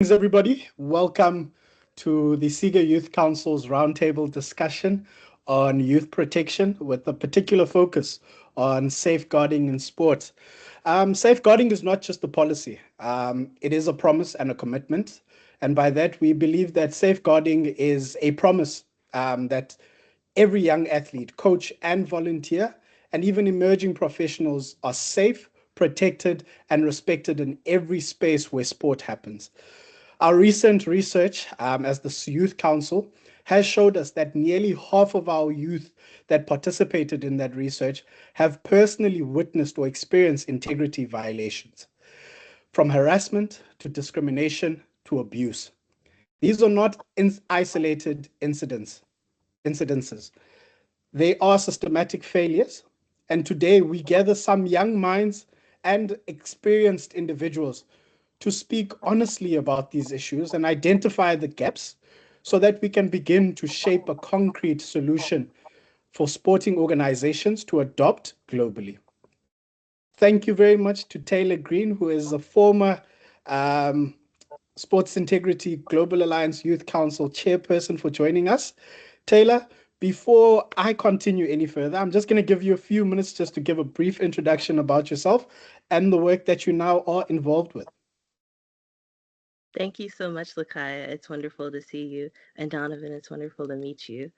Greetings, everybody. Welcome to the SIGA Youth Council's roundtable discussion on youth protection with a particular focus on safeguarding in sport. Safeguarding is not just a policy, it is a promise and a commitment. And by that, we believe that safeguarding is a promise that every young athlete, coach, and volunteer, and even emerging professionals are safe, protected, and respected in every space where sport happens. Our recent research as the Youth Council has showed us that nearly half of our youth that participated in that research have personally witnessed or experienced integrity violations, from harassment to discrimination to abuse. These are not isolated incidences. They are systematic failures. And today we gather some young minds and experienced individuals to speak honestly about these issues and identify the gaps so that we can begin to shape a concrete solution for sporting organizations to adopt globally. Thank you very much to Taylor Green, who is a former Sports Integrity Global Alliance Youth Council chairperson, for joining us. Taylor, before I continue any further, I'm just going to give you a few minutes just to give a brief introduction about yourself and the work that you now are involved with. Thank you so much, Lakaya. It's wonderful to see you. And Donovan, it's wonderful to meet you.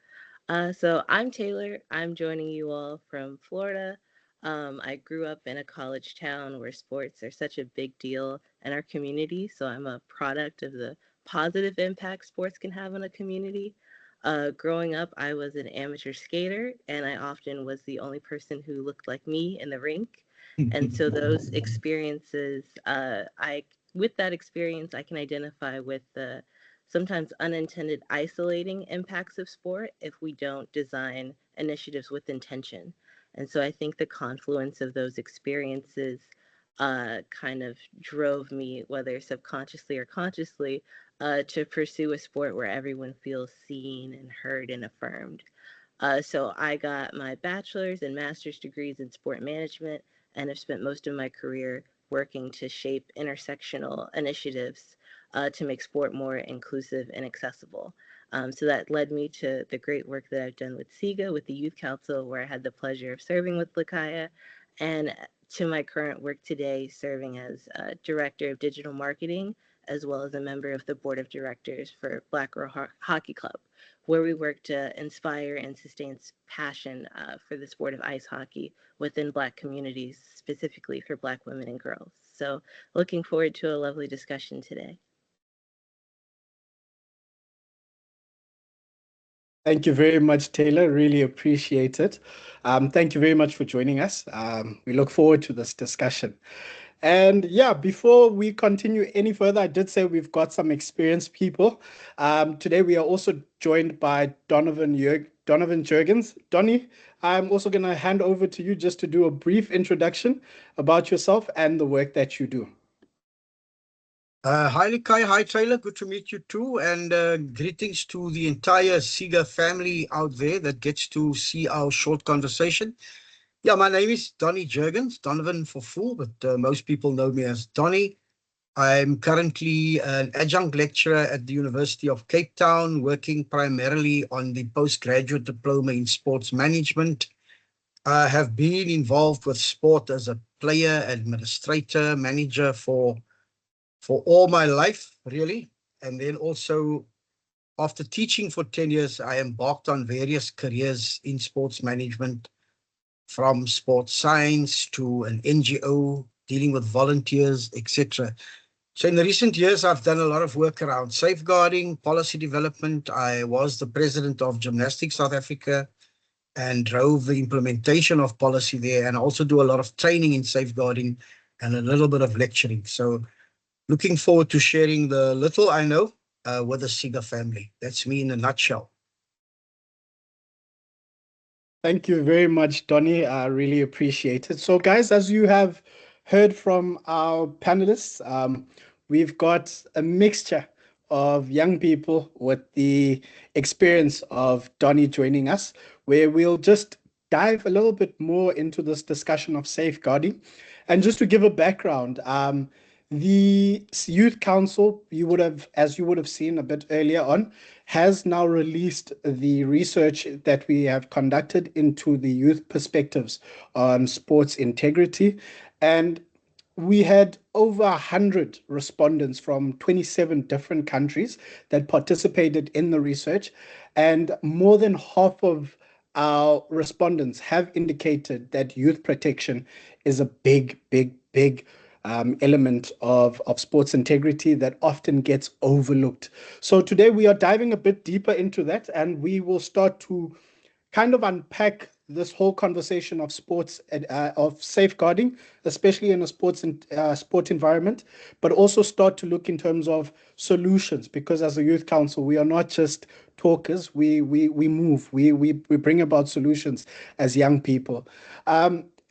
So I'm Taylor. I'm joining you all from Florida. I grew up in a college town where sports are such a big deal in our community. So I'm a product of the positive impact sports can have on a community. Growing up, I was an amateur skater, and I often was the only person who looked like me in the rink. And so those experiences, with that experience, I can identify with the sometimes unintended isolating impacts of sport if we don't design initiatives with intention. And so I think the confluence of those experiences kind of drove me, whether subconsciously or consciously, to pursue a sport where everyone feels seen and heard and affirmed. So I got my bachelor's and master's degrees in sport management and have spent most of my career working to shape intersectional initiatives to make sport more inclusive and accessible. So that led me to the great work that I've done with SIGA, with the Youth Council, where I had the pleasure of serving with Lakaya, and to my current work today, serving as Director of Digital Marketing, as well as a member of the Board of Directors for Black Girl Hockey Club, where we work to inspire and sustain passion for the sport of ice hockey within Black communities, specifically for Black women and girls. So looking forward to a lovely discussion today. Thank you very much, Taylor. Really appreciate it. Thank you very much for joining us. We look forward to this discussion. And yeah, before we continue any further, I did say we've got some experienced people. Today we are also joined by Donovan Jurgens. Donnie, I'm also going to hand over to you just to do a brief introduction about yourself and the work that you do. Hi, Likai. Hi, Taylor. Good to meet you too. And greetings to the entire SIGA family out there that gets to see our short conversation. Yeah, my name is Donnie Jurgens, Donovan for full, but most people know me as Donnie. I'm currently an adjunct lecturer at the University of Cape Town, working primarily on the postgraduate diploma in sports management. I have been involved with sport as a player, administrator, manager for all my life, really. And then also, after teaching for 10 years, I embarked on various careers in sports management, from sports science to an NGO, dealing with volunteers, etc. So in the recent years, I've done a lot of work around safeguarding, policy development. I was the president of Gymnastics South Africa and drove the implementation of policy there, and also do a lot of training in safeguarding and a little bit of lecturing. So looking forward to sharing the little I know with the SIGA family. That's me in a nutshell. Thank you very much, Donnie. I really appreciate it. So, guys, as you have heard from our panelists, we've got a mixture of young people with the experience of Donnie joining us, where we'll just dive a little bit more into this discussion of safeguarding. And just to give a background, The Youth Council, as you would have seen a bit earlier on, has now released the research that we have conducted into the youth perspectives on sports integrity. And we had over 100 respondents from 27 different countries that participated in the research, and more than half of our respondents have indicated that youth protection is a big, big, big element of sports integrity that often gets overlooked. So today we are diving a bit deeper into that, and we will start to kind of unpack this whole conversation of sports of safeguarding, especially in a sport environment, but also start to look in terms of solutions. Because as a youth council, we are not just talkers; we move, we bring about solutions as young people.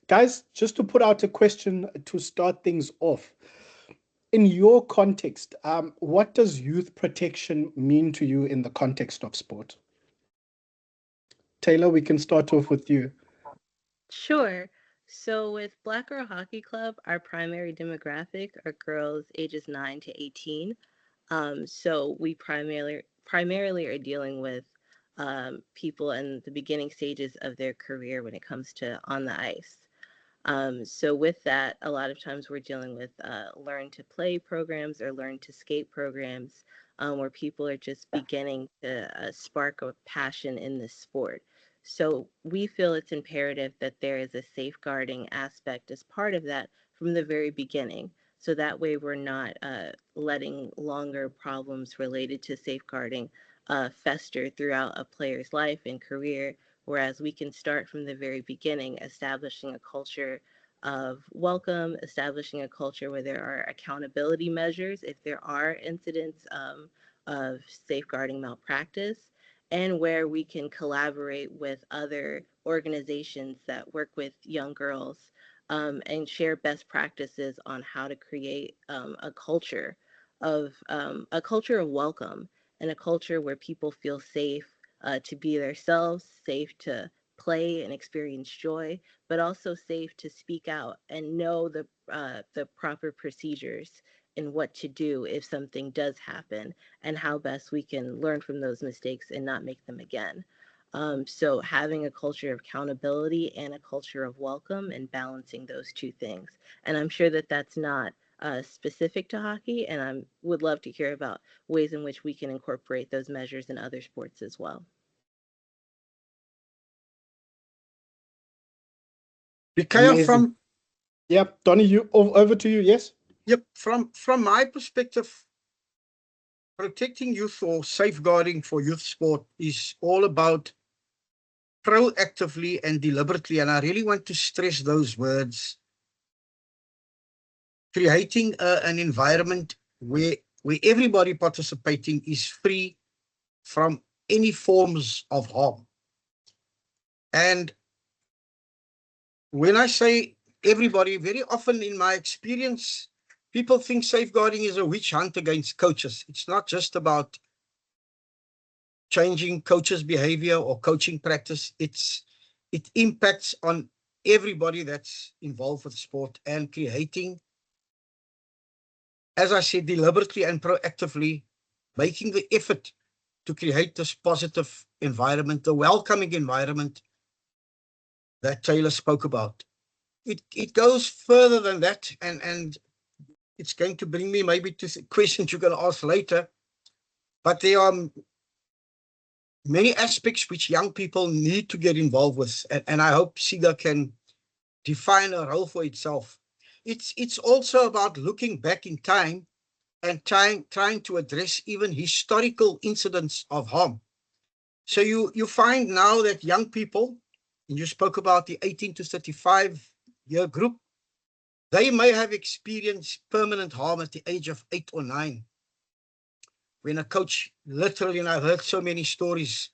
Guys, just to put out a question to start things off. In your context, what does youth protection mean to you in the context of sport? Taylor, we can start off with you. Sure. So with Black Girl Hockey Club, our primary demographic are girls ages 9 to 18. So we primarily are dealing with people in the beginning stages of their career when it comes to on the ice. So with that, a lot of times we're dealing with learn to play programs or learn to skate programs, where people are just beginning to spark a passion in this sport. So we feel it's imperative that there is a safeguarding aspect as part of that from the very beginning. So that way we're not letting longer problems related to safeguarding fester throughout a player's life and career, whereas we can start from the very beginning, establishing a culture of welcome, establishing a culture where there are accountability measures if there are incidents of safeguarding malpractice, and where we can collaborate with other organizations that work with young girls, and share best practices on how to create a culture of welcome, and a culture where people feel safe to be themselves, safe to play and experience joy, but also safe to speak out and know the proper procedures and what to do if something does happen, and how best we can learn from those mistakes and not make them again. So having a culture of accountability and a culture of welcome and balancing those two things. And I'm sure that that's not specific to hockey, and I would love to hear about ways in which we can incorporate those measures in other sports as well. Mikhail, Amazing. Yep, Donnie, over to you. Yes. from my perspective, protecting youth or safeguarding for youth sport is all about proactively and deliberately, and I really want to stress those words, creating an environment where everybody participating is free from any forms of harm. And when I say everybody, very often in my experience, people think safeguarding is a witch hunt against coaches. It's not just about changing coaches' behavior or coaching practice. It impacts on everybody that's involved with sport, and creating, as I said, deliberately and proactively, making the effort to create this positive environment, the welcoming environment that Taylor spoke about. It goes further than that, and it's going to bring me maybe to questions you're going to ask later. But there are many aspects which young people need to get involved with, and I hope SIGA can define a role for itself. It's also about looking back in time and trying to address even historical incidents of harm. So you find now that young people, and you spoke about the 18 to 35-year group, they may have experienced permanent harm at the age of 8 or 9. When a coach literally, and I've heard so many stories,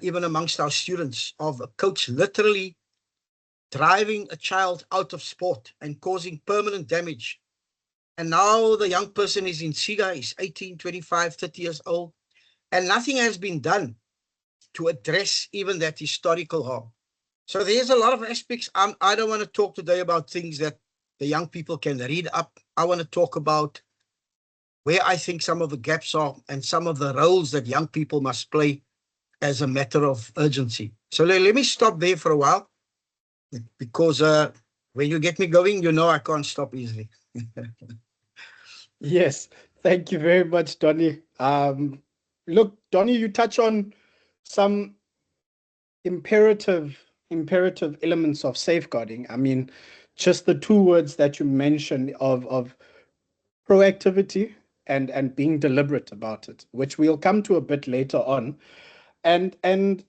even amongst our students, of a coach literally driving a child out of sport and causing permanent damage. And now the young person is in SIGA, is 18, 25, 30 years old, and nothing has been done to address even that historical harm. So there's a lot of aspects. I don't want to talk today about things that the young people can read up. I want to talk about where I think some of the gaps are and some of the roles that young people must play as a matter of urgency. So let me stop there for a while because when you get me going, you know I can't stop easily. Yes, thank you very much, Donny. Look, Donny, you touch on some imperative elements of safeguarding. I mean, just the two words that you mentioned of proactivity and being deliberate about it, which we'll come to a bit later on. And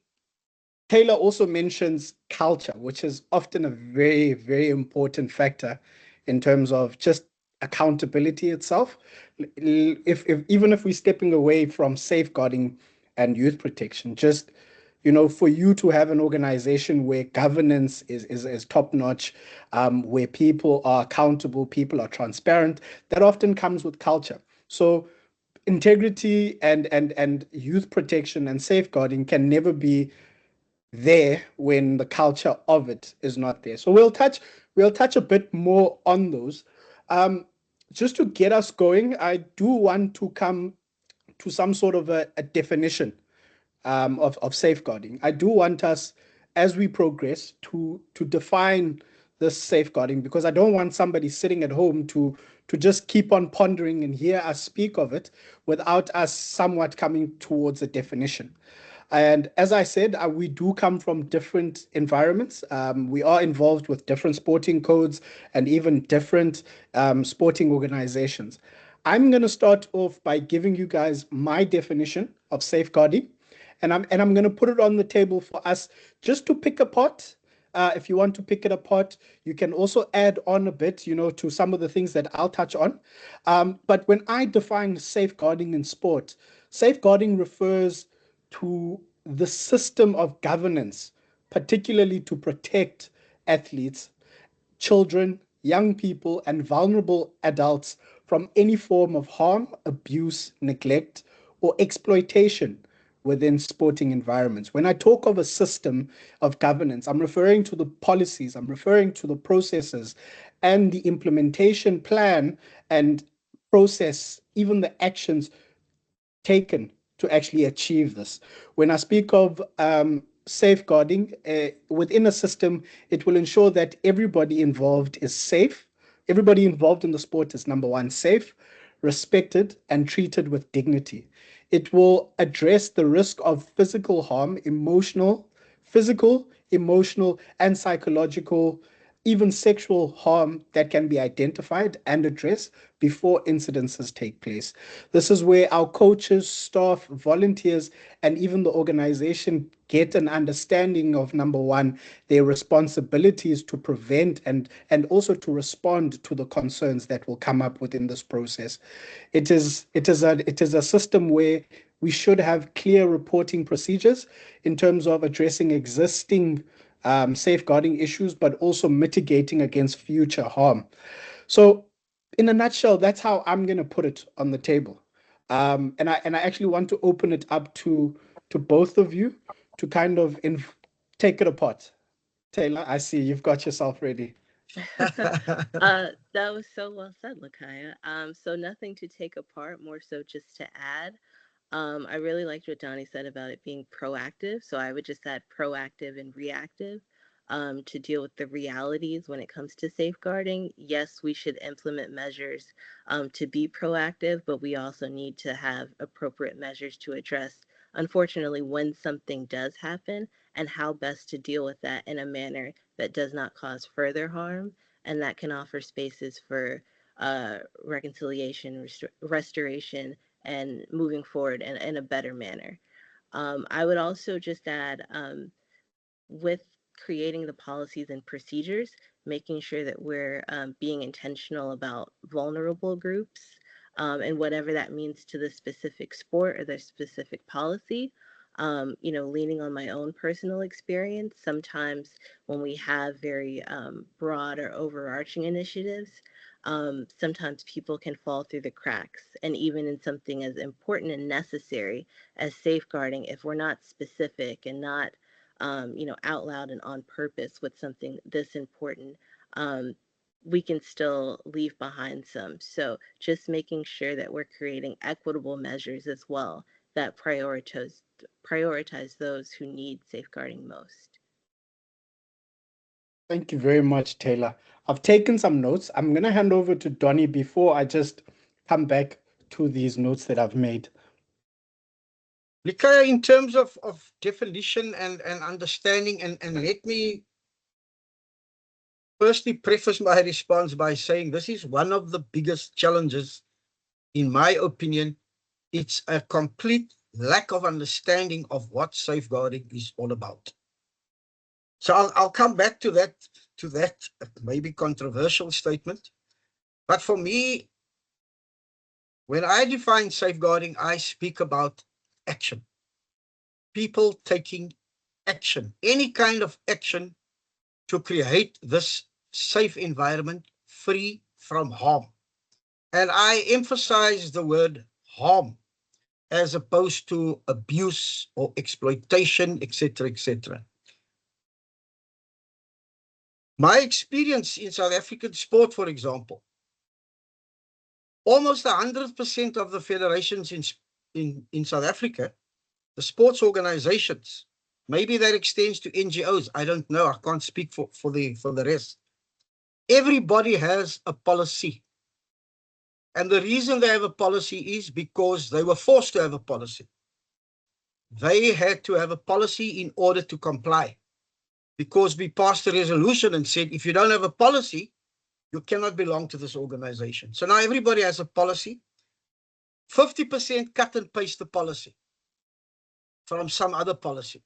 Taylor also mentions culture, which is often a very, very important factor in terms of just accountability itself. If even if we're stepping away from safeguarding and youth protection, just for you to have an organization where governance is top notch, where people are accountable, people are transparent, that often comes with culture. So integrity and youth protection and safeguarding can never be there when the culture of it is not there. So we'll touch a bit more on those. Um, just to get us going, I do want to come to some sort of a definition of safeguarding. I do want us, as we progress, to define this safeguarding because I don't want somebody sitting at home to just keep on pondering and hear us speak of it without us somewhat coming towards a definition. And as I said, we do come from different environments. We are involved with different sporting codes and even different sporting organizations. I'm going to start off by giving you guys my definition of safeguarding, and I'm going to put it on the table for us just to pick apart. If you want to pick it apart, you can also add on a bit, to some of the things that I'll touch on. But when I define safeguarding in sport, safeguarding refers to the system of governance, particularly to protect athletes, children, young people, and vulnerable adults from any form of harm, abuse, neglect, or exploitation within sporting environments. When I talk of a system of governance, I'm referring to the policies, I'm referring to the processes and the implementation plan and process, even the actions taken to actually achieve this. When I speak of safeguarding within a system, it will ensure that everybody involved is safe. Everybody involved in the sport is number one, safe, respected, and treated with dignity. It will address the risk of physical harm, physical, emotional, and psychological, even sexual harm that can be identified and addressed before incidences take place. This is where our coaches, staff, volunteers, and even the organization get an understanding of number one, their responsibilities to prevent and also to respond to the concerns that will come up within this process. It is a system where we should have clear reporting procedures in terms of addressing existing safeguarding issues, but also mitigating against future harm. So, in a nutshell, that's how I'm going to put it on the table. And I actually want to open it up to both of you to kind of take it apart. Taylor, I see you've got yourself ready. That was so well said, Lakaya. So nothing to take apart, more so just to add. I really liked what Donnie said about it being proactive. So I would just add proactive and reactive to deal with the realities when it comes to safeguarding. Yes, we should implement measures to be proactive, but we also need to have appropriate measures to address, unfortunately, when something does happen and how best to deal with that in a manner that does not cause further harm and that can offer spaces for reconciliation, restoration, and moving forward in a better manner. I would also just add with creating the policies and procedures, making sure that we're being intentional about vulnerable groups and whatever that means to the specific sport or the specific policy. Leaning on my own personal experience, sometimes when we have very broad or overarching initiatives, sometimes people can fall through the cracks. And even in something as important and necessary as safeguarding, if we're not specific and not out loud and on purpose with something this important, um, we can still leave behind some. So just making sure that we're creating equitable measures as well that prioritize those who need safeguarding most. Thank you very much, Taylor. I've taken some notes. I'm going to hand over to Donnie before I just come back to these notes that I've made. Likaya, in terms of definition and understanding, and let me firstly preface my response by saying this is one of the biggest challenges, in my opinion. It's a complete lack of understanding of what safeguarding is all about. So I'll come back to that maybe controversial statement. But for me, when I define safeguarding, I speak about action. People taking action, any kind of action to create this safe environment free from harm. And I emphasize the word harm as opposed to abuse or exploitation, etc., etc. My experience in South African sport, for example, almost 100% of the federations in South Africa, the sports organizations, maybe that extends to NGOs, I don't know, I can't speak for the rest. Everybody has a policy. And the reason they have a policy is because they were forced to have a policy. They had to have a policy in order to comply, because we passed a resolution and said, if you don't have a policy, you cannot belong to this organization. So now everybody has a policy. 50% cut and paste the policy from some other policy.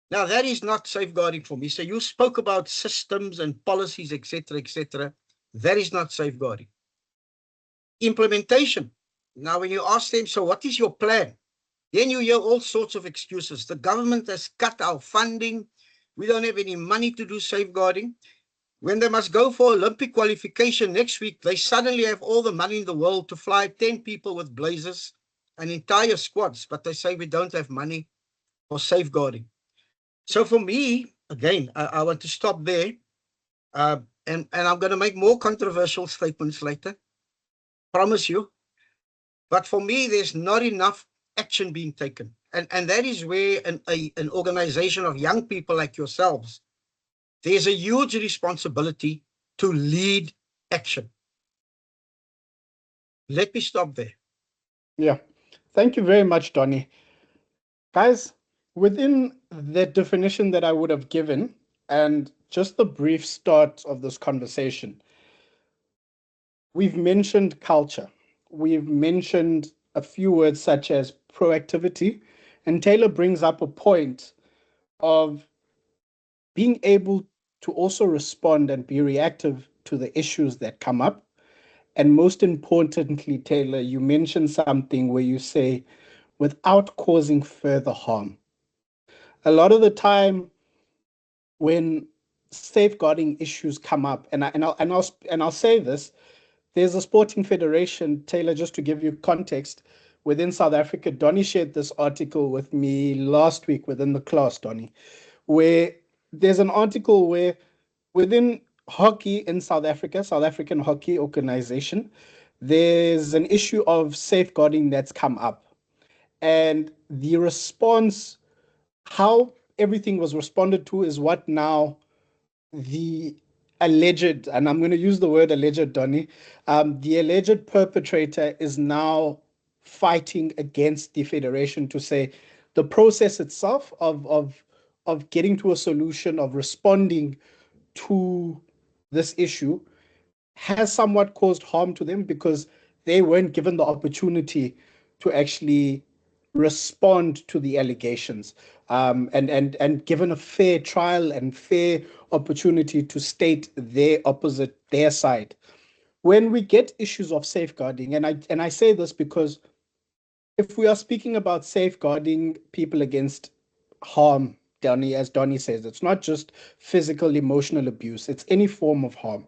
Now that is not safeguarding for me. So you spoke about systems and policies, etc., etc. That is not safeguarding. Implementation. Now when you ask them, so what is your plan? Then you hear all sorts of excuses. The government has cut our funding. We don't have any money to do safeguarding. When they must go for Olympic qualification next week, they suddenly have all the money in the world to fly 10 people with blazers and entire squads, but they say we don't have money for safeguarding. So for me, again, I want to stop there, and I'm going to make more controversial statements later, promise you. But for me, there's not enough action being taken. And that is where an organization of young people like yourselves, there's a huge responsibility to lead action. Let me stop there. Yeah. Thank you very much, Donnie. Guys, within the definition that I would have given and just the brief start of this conversation, we've mentioned culture. We've mentioned a few words such as proactivity. And Taylor brings up a point of being able to also respond and be reactive to the issues that come up. And most importantly, Taylor, you mentioned something where you say, without causing further harm. A lot of the time, when safeguarding issues come up, and I'll say this, there's a sporting federation, Taylor, just to give you context, within South Africa. Donnie shared this article with me last week within the class, Donnie, where there's an article where within hockey in South Africa, South African Hockey Organization, there's an issue of safeguarding that's come up. And the response, how everything was responded to, is what now the alleged, and I'm going to use the word alleged, Donny, the alleged perpetrator is now fighting against the federation to say the process itself of getting to a solution, of responding to this issue, has somewhat caused harm to them because they weren't given the opportunity to actually respond to the allegations, and given a fair trial and fair opportunity to state their opposite, their side. When we get issues of safeguarding, and I say this because if we are speaking about safeguarding people against harm, Donnie, as Donnie says, it's not just physical, emotional abuse, it's any form of harm.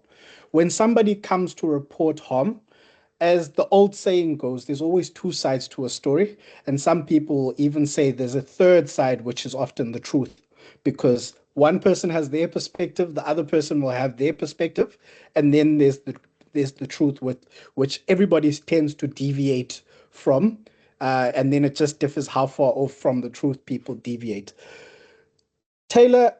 When somebody comes to report harm, as the old saying goes, there's always two sides to a story. And some people even say there's a third side, which is often the truth, because One person has their perspective, the other person will have their perspective, and then there's the truth with which everybody tends to deviate from, and then it just differs how far off from the truth people deviate. Taylor,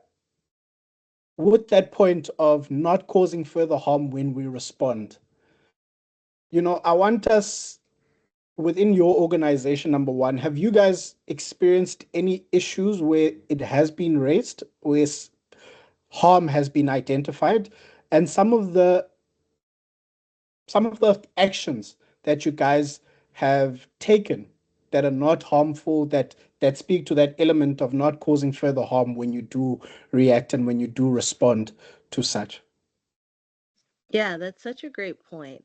with that point of not causing further harm when we respond, I want us within your organization, number one, have you guys experienced any issues where it has been raised, where harm has been identified, and some of the actions that you guys have taken that are not harmful, that speak to that element of not causing further harm when you do react and when you do respond to such? Yeah, that's such a great point.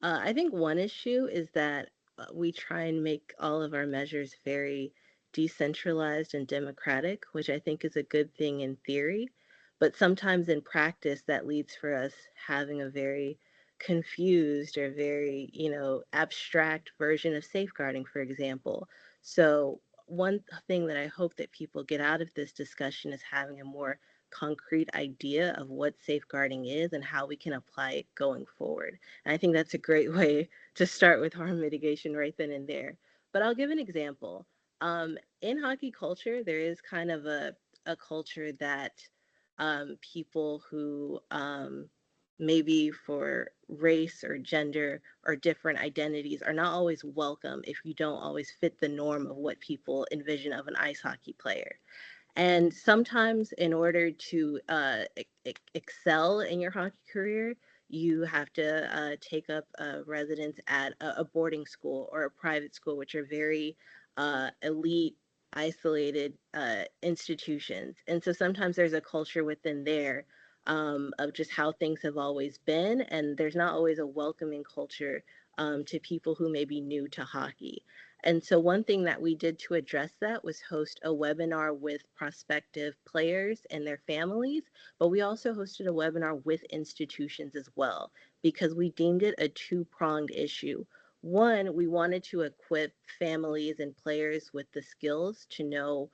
I think one issue is that we try and make all of our measures very decentralized and democratic, which I think is a good thing in theory. But sometimes in practice, that leads for us having a very confused or very, abstract version of safeguarding, for example. So, one thing that I hope that people get out of this discussion is having a more concrete idea of what safeguarding is and how we can apply it going forward. And I think that's a great way to start with harm mitigation right then and there. But I'll give an example. In hockey culture, there is kind of a culture that people who maybe for race or gender or different identities are not always welcome if you don't always fit the norm of what people envision of an ice hockey player. And sometimes, in order to excel in your hockey career, you have to take up residence at a boarding school or a private school, which are very elite, isolated institutions. And so sometimes there's a culture within there of just how things have always been, and there's not always a welcoming culture to people who may be new to hockey. And so, one thing that we did to address that was host a webinar with prospective players and their families, but we also hosted a webinar with institutions as well because we deemed it a two-pronged issue. One, we wanted to equip families and players with the skills to know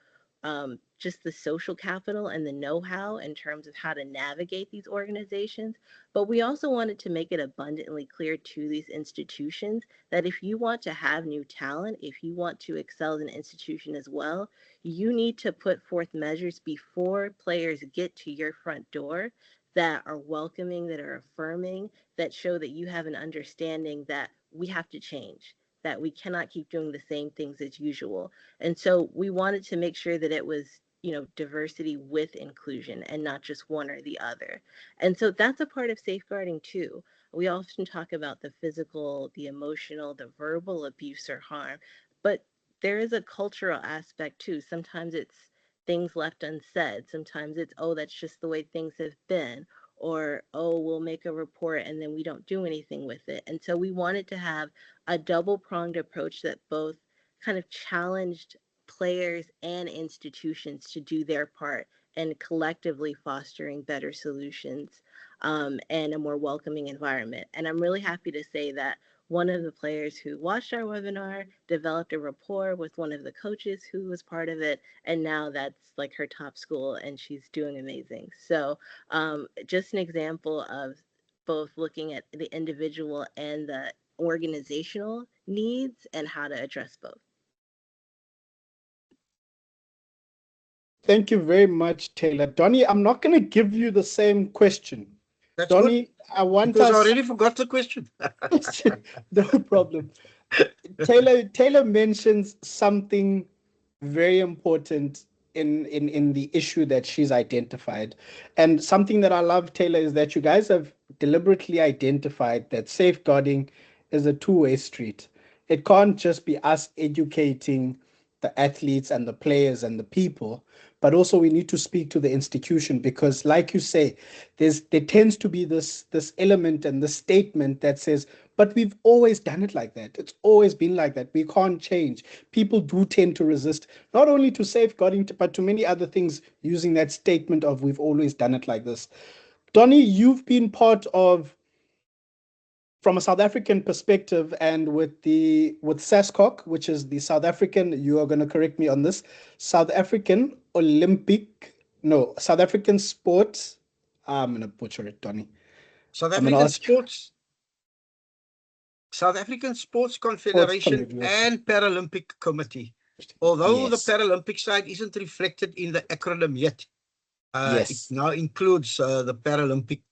just the social capital and the know how in terms of how to navigate these organizations. But we also wanted to make it abundantly clear to these institutions that if you want to have new talent, if you want to excel as an institution as well, you need to put forth measures before players get to your front door that are welcoming, that are affirming, that show that you have an understanding that we have to change, that we cannot keep doing the same things as usual. And so we wanted to make sure that it was diversity with inclusion and not just one or the other. And so that's a part of safeguarding too. We often talk about the physical, the emotional, the verbal abuse or harm, but there is a cultural aspect too. Sometimes it's things left unsaid. Sometimes it's, oh, that's just the way things have been. Or, oh, we'll make a report and then we don't do anything with it. And so we wanted to have a double pronged approach that both kind of challenged players and institutions to do their part and collectively fostering better solutions and a more welcoming environment. And I'm really happy to say that one of the players who watched our webinar developed a rapport with one of the coaches who was part of it. And now that's like her top school and she's doing amazing. So, just an example of both looking at the individual and the organizational needs and how to address both. Thank you very much, Taylor. Donnie, I'm not going to give you the same question. That's good Donnie, I want because I us, already forgot the question. no problem. Taylor mentions something very important in the issue that she's identified. And something that I love, Taylor, is that you guys have deliberately identified that safeguarding is a two-way street. It can't just be us educating the athletes and the players and the people, but also we need to speak to the institution because, like you say, there tends to be this element and the statement that says, but we've always done it like that. It's always been like that. We can't change. People do tend to resist, not only to safeguarding, but to many other things using that statement of we've always done it like this. Donnie, you've been part of, from a South African perspective, and with SASCOC, which is the South African, you are going to correct me on this, South African Olympic no, South African sports. I'm gonna butcher it, Donny. South I'm gonna African ask Sports, South African Sports sports Confederation confederation. and Paralympic Committee. Although the Yes, Paralympic side isn't reflected in the acronym yet, it yes, now includes the Paralympic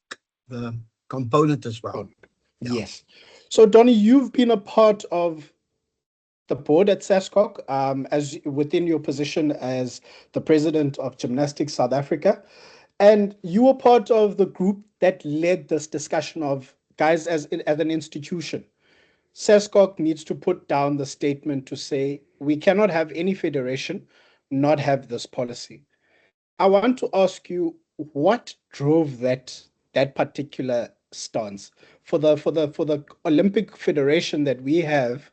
uh, component as well. oh, Yeah. yes. So, Donny, you've been a part of the board at SASCOC, as within your position as the president of Gymnastics South Africa, and you were part of the group that led this discussion of guys as an institution. SASCOC needs to put down the statement to say we cannot have any federation not have this policy. I want to ask you what drove that particular stance for the Olympic Federation that we have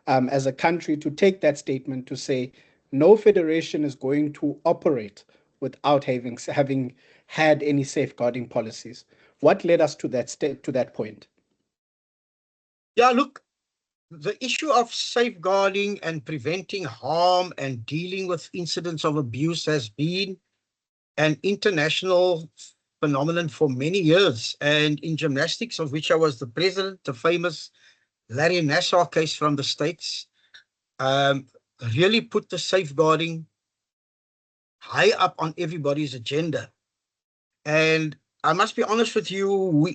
as a country to take that statement to say no federation is going to operate without having had any safeguarding policies. What led us to that point? Yeah, look, the issue of safeguarding and preventing harm and dealing with incidents of abuse has been an international phenomenon for many years. And in gymnastics, of which I was the president, the famous Larry Nassar case from the States, um, really put the safeguarding high up on everybody's agenda. And I must be honest with you,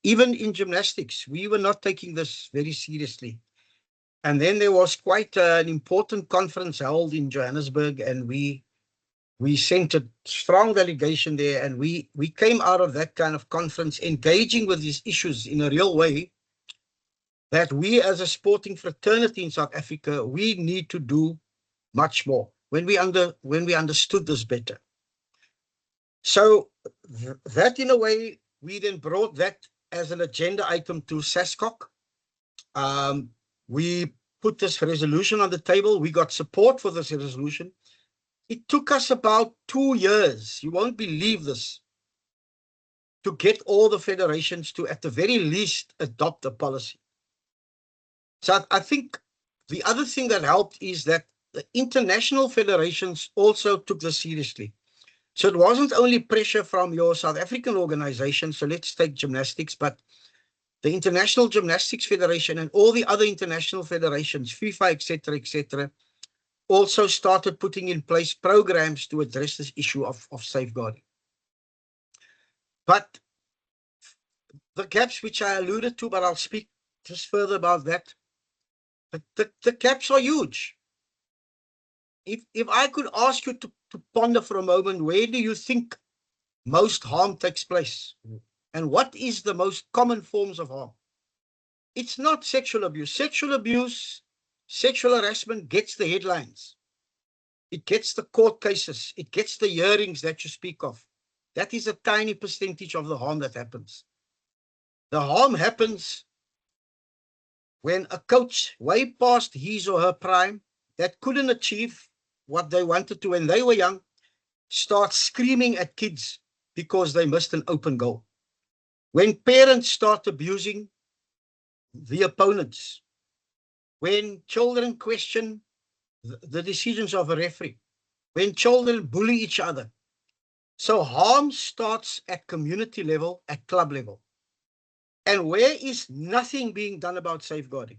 even in gymnastics, we were not taking this very seriously. And then there was quite an important conference held in Johannesburg, and we sent a strong delegation there, and we came out of that kind of conference engaging with these issues in a real way, that we as a sporting fraternity in South Africa, we need to do much more when we understood this better. So that in a way, we then brought that as an agenda item to SASCOC. We put this resolution on the table. We got support for this resolution. It took us about 2 years, you won't believe this, to get all the federations to, at the very least, adopt a policy. So I think the other thing that helped is that the international federations also took this seriously. So it wasn't only pressure from your South African organization, so let's take gymnastics, but the International Gymnastics Federation and all the other international federations, FIFA, etc., also started putting in place programs to address this issue of safeguarding. But the gaps which I alluded to, but I'll speak just further about that, the gaps are huge. If I could ask you to ponder for a moment, where do you think most harm takes place? And what is the most common forms of harm? It's not sexual abuse. Sexual abuse, sexual harassment gets the headlines. It gets the court cases. It gets the hearings that you speak of. That is a tiny percentage of the harm that happens. The harm happens when a coach, way past his or her prime, that couldn't achieve what they wanted to when they were young, starts screaming at kids because they missed an open goal. When parents start abusing the opponents, when children question the decisions of a referee, when children bully each other. So harm starts at community level, at club level. And where is nothing being done about safeguarding?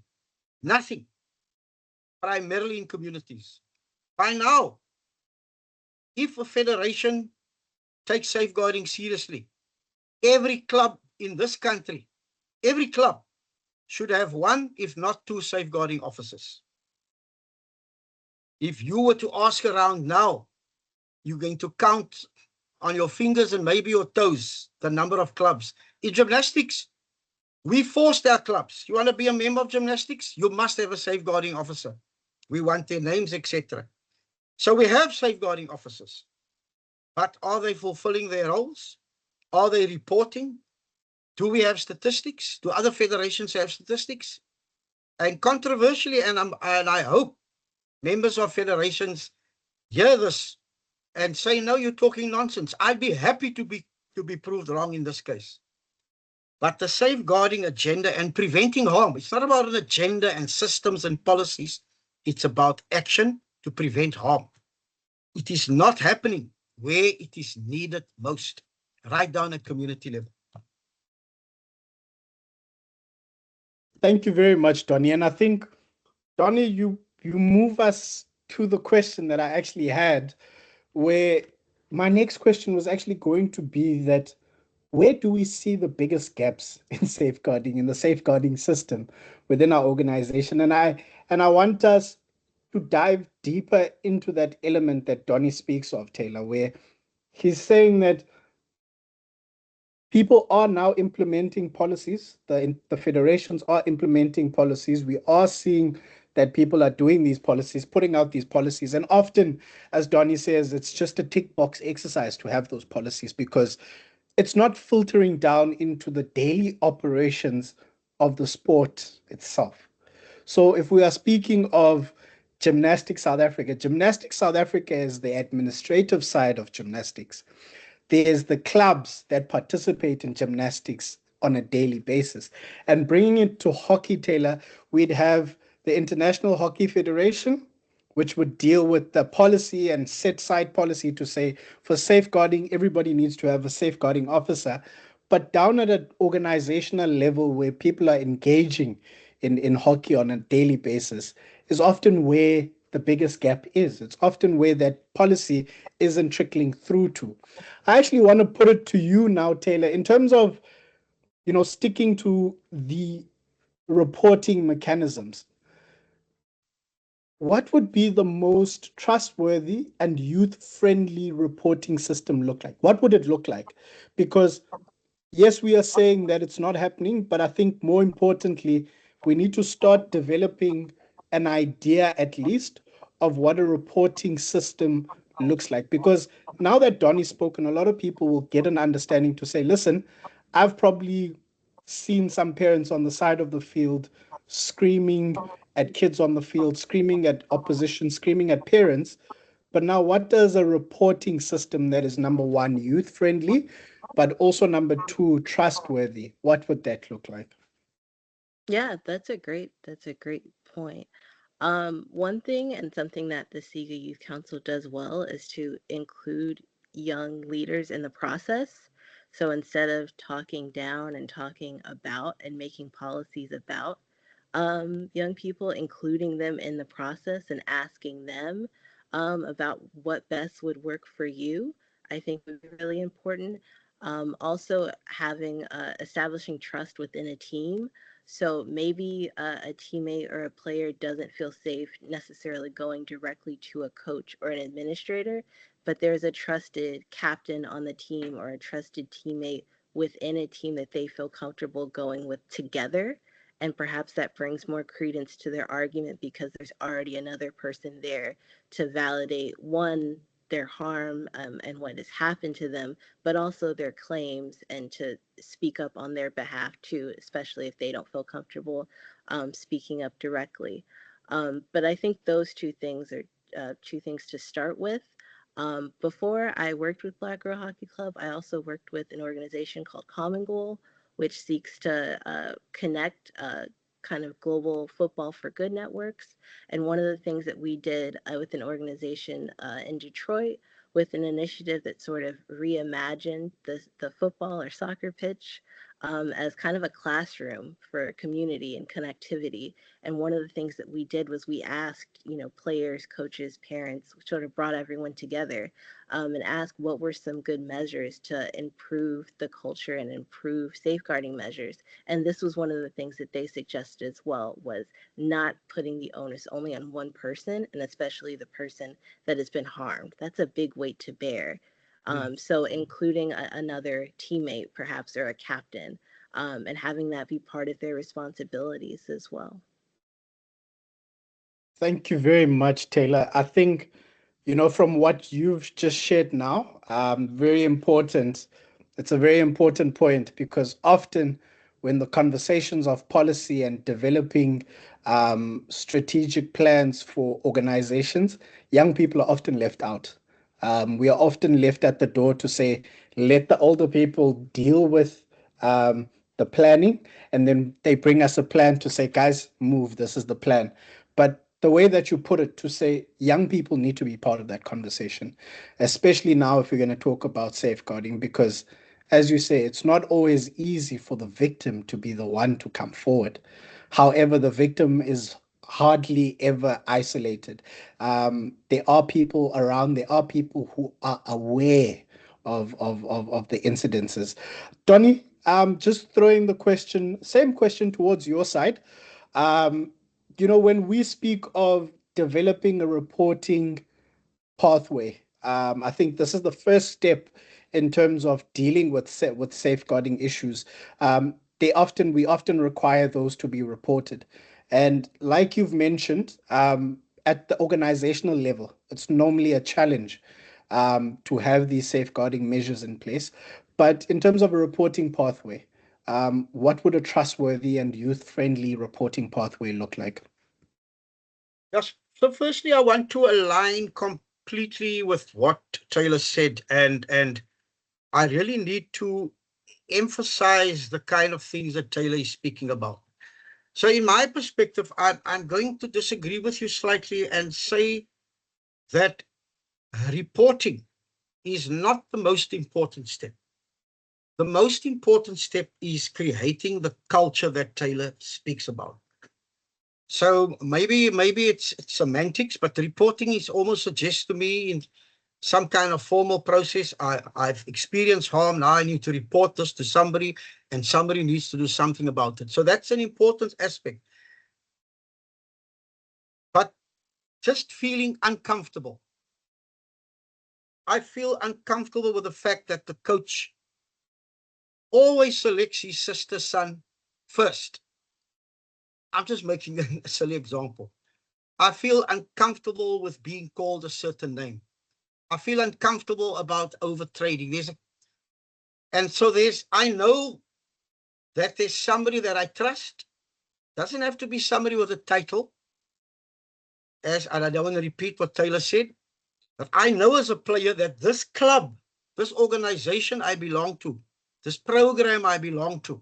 Nothing. Primarily in communities. By now, if a federation takes safeguarding seriously, every club in this country, every club should have one, if not two, safeguarding officers. If you were to ask around now, you're going to count on your fingers and maybe your toes the number of clubs. In gymnastics, we forced our clubs. You want to be a member of gymnastics? You must have a safeguarding officer. We want their names, etc. So we have safeguarding officers. But are they fulfilling their roles? Are they reporting? Do we have statistics? Do other federations have statistics? And controversially, and I hope members of federations hear this and say, no, you're talking nonsense. I'd be happy to be proved wrong in this case. But the safeguarding agenda and preventing harm, it's not about an agenda and systems and policies. It's about action to prevent harm. It is not happening. where it is needed most, right down at community level. Thank you very much, Donnie. And I think, Donnie, you move us to the question that I actually had, where my next question was actually going to be that where do we see the biggest gaps in safeguarding, in the safeguarding system within our organization? And I want us to dive deeper into that element that Donnie speaks of, Taylor, where he's saying that people are now implementing policies. The federations are implementing policies. We are seeing that people are doing these policies, putting out these policies. And often, as Donnie says, it's just a tick box exercise to have those policies because it's not filtering down into the daily operations of the sport itself. So if we are speaking of Gymnastics South Africa is the administrative side of gymnastics. There's the clubs that participate in gymnastics on a daily basis. And bringing it to hockey, Taylor, we'd have the International Hockey Federation, which would deal with the policy and set side policy to say for safeguarding, everybody needs to have a safeguarding officer. But down at an organizational level where people are engaging in hockey on a daily basis is often where the biggest gap is. It's often where that policy isn't trickling through to. I actually want to put it to you now, Taylor, in terms of, sticking to the reporting mechanisms. What would be the most trustworthy and youth-friendly reporting system look like? What would it look like? Because yes, we are saying that it's not happening, but I think more importantly, we need to start developing an idea at least of what a reporting system looks like. Because now that Donnie's spoken, a lot of people will get an understanding to say, listen, I've probably seen some parents on the side of the field screaming at kids on the field, screaming at opposition, screaming at parents. But now, what does a reporting system that is number one, youth friendly, but also number two, trustworthy? What would that look like? Yeah, that's a great point. One thing and something that the SIGA Youth Council does well is to include young leaders in the process. So instead of talking down and talking about and making policies about young people, including them in the process and asking them about what best would work for you, I think would be really important. Also, having establishing trust within a team. So maybe a teammate or a player doesn't feel safe necessarily going directly to a coach or an administrator, but there's a trusted captain on the team or a trusted teammate within a team that they feel comfortable going with together, and perhaps that brings more credence to their argument because there's already another person there to validate one, their harm and what has happened to them, but also their claims and to speak up on their behalf too, especially if they don't feel comfortable speaking up directly. But I think those two things are two things to start with. Before I worked with Black Girl Hockey Club, I also worked with an organization called Common Goal, which seeks to connect kind of global football for good networks. And one of the things that we did with an organization in Detroit with an initiative that sort of reimagined the football or soccer pitch as kind of a classroom for community and connectivity. And one of the things that we did was we asked, players, coaches, parents, sort of brought everyone together and asked what were some good measures to improve the culture and improve safeguarding measures. And this was one of the things that they suggested as well, was not putting the onus only on one person, and especially the person that has been harmed. That's a big weight to bear. Mm. So including another teammate, perhaps, or a captain, and having that be part of their responsibilities as well. Thank you very much, Taylor. I think, from what you've just shared now, very important. It's a very important point because often when the conversations of policy and developing strategic plans for organizations, young people are often left out. We are often left at the door to say, let the older people deal with the planning, and then they bring us a plan to say, guys, move, this is the plan. But the way that you put it, to say young people need to be part of that conversation, especially now if we're going to talk about safeguarding, because as you say, it's not always easy for the victim to be the one to come forward. However, the victim is hardly ever isolated. There are people around, there are people who are aware of the incidences. Donnie, just throwing the question, same question towards your side. Um, when we speak of developing a reporting pathway, I think this is the first step in terms of dealing with with safeguarding issues. We often require those to be reported, and like you've mentioned, at the organizational level, it's normally a challenge to have these safeguarding measures in place. But in terms of a reporting pathway, what would a trustworthy and youth-friendly reporting pathway look like? Yes. So firstly, I want to align completely with what Taylor said, and I really need to emphasize the kind of things that Taylor is speaking about. So in my perspective, I'm going to disagree with you slightly and say that reporting is not the most important step. The most important step is creating the culture that Taylor speaks about. So maybe it's semantics, but reporting is almost suggests to me in some kind of formal process. I've experienced harm. Now I need to report this to somebody, and somebody needs to do something about it. So that's an important aspect. But just feeling uncomfortable. I feel uncomfortable with the fact that the coach always selects his sister's son first. I'm just making a silly example. I feel uncomfortable with being called a certain name. I feel uncomfortable about overtrading. I know that there's somebody that I trust. Doesn't have to be somebody with a title, and I don't want to repeat what Taylor said, but I know as a player that this club, this organization I belong to, this program I belong to,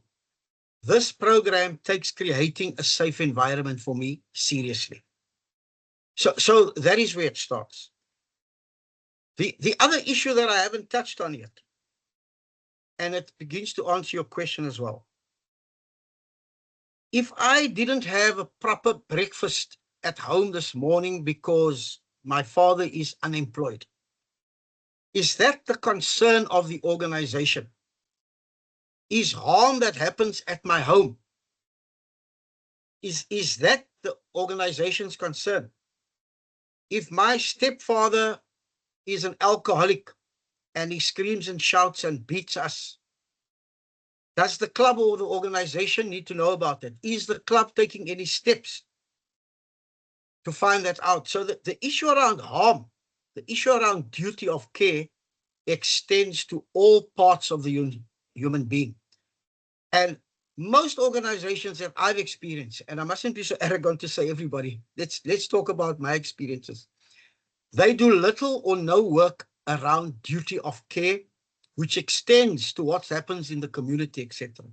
this program takes creating a safe environment for me seriously. So that is where it starts. The other issue that I haven't touched on yet, and it begins to answer your question as well. If I didn't have a proper breakfast at home this morning because my father is unemployed, is that the concern of the organization? Is harm that happens at my home, is that the organization's concern? If my stepfather is an alcoholic and he screams and shouts and beats us, does the club or the organization need to know about it? Is the club taking any steps to find that out? So the issue around harm, the issue around duty of care extends to all parts of the human being. And most organizations that I've experienced, and I mustn't be so arrogant to say everybody, let's talk about my experiences. They do little or no work around duty of care, which extends to what happens in the community, etc.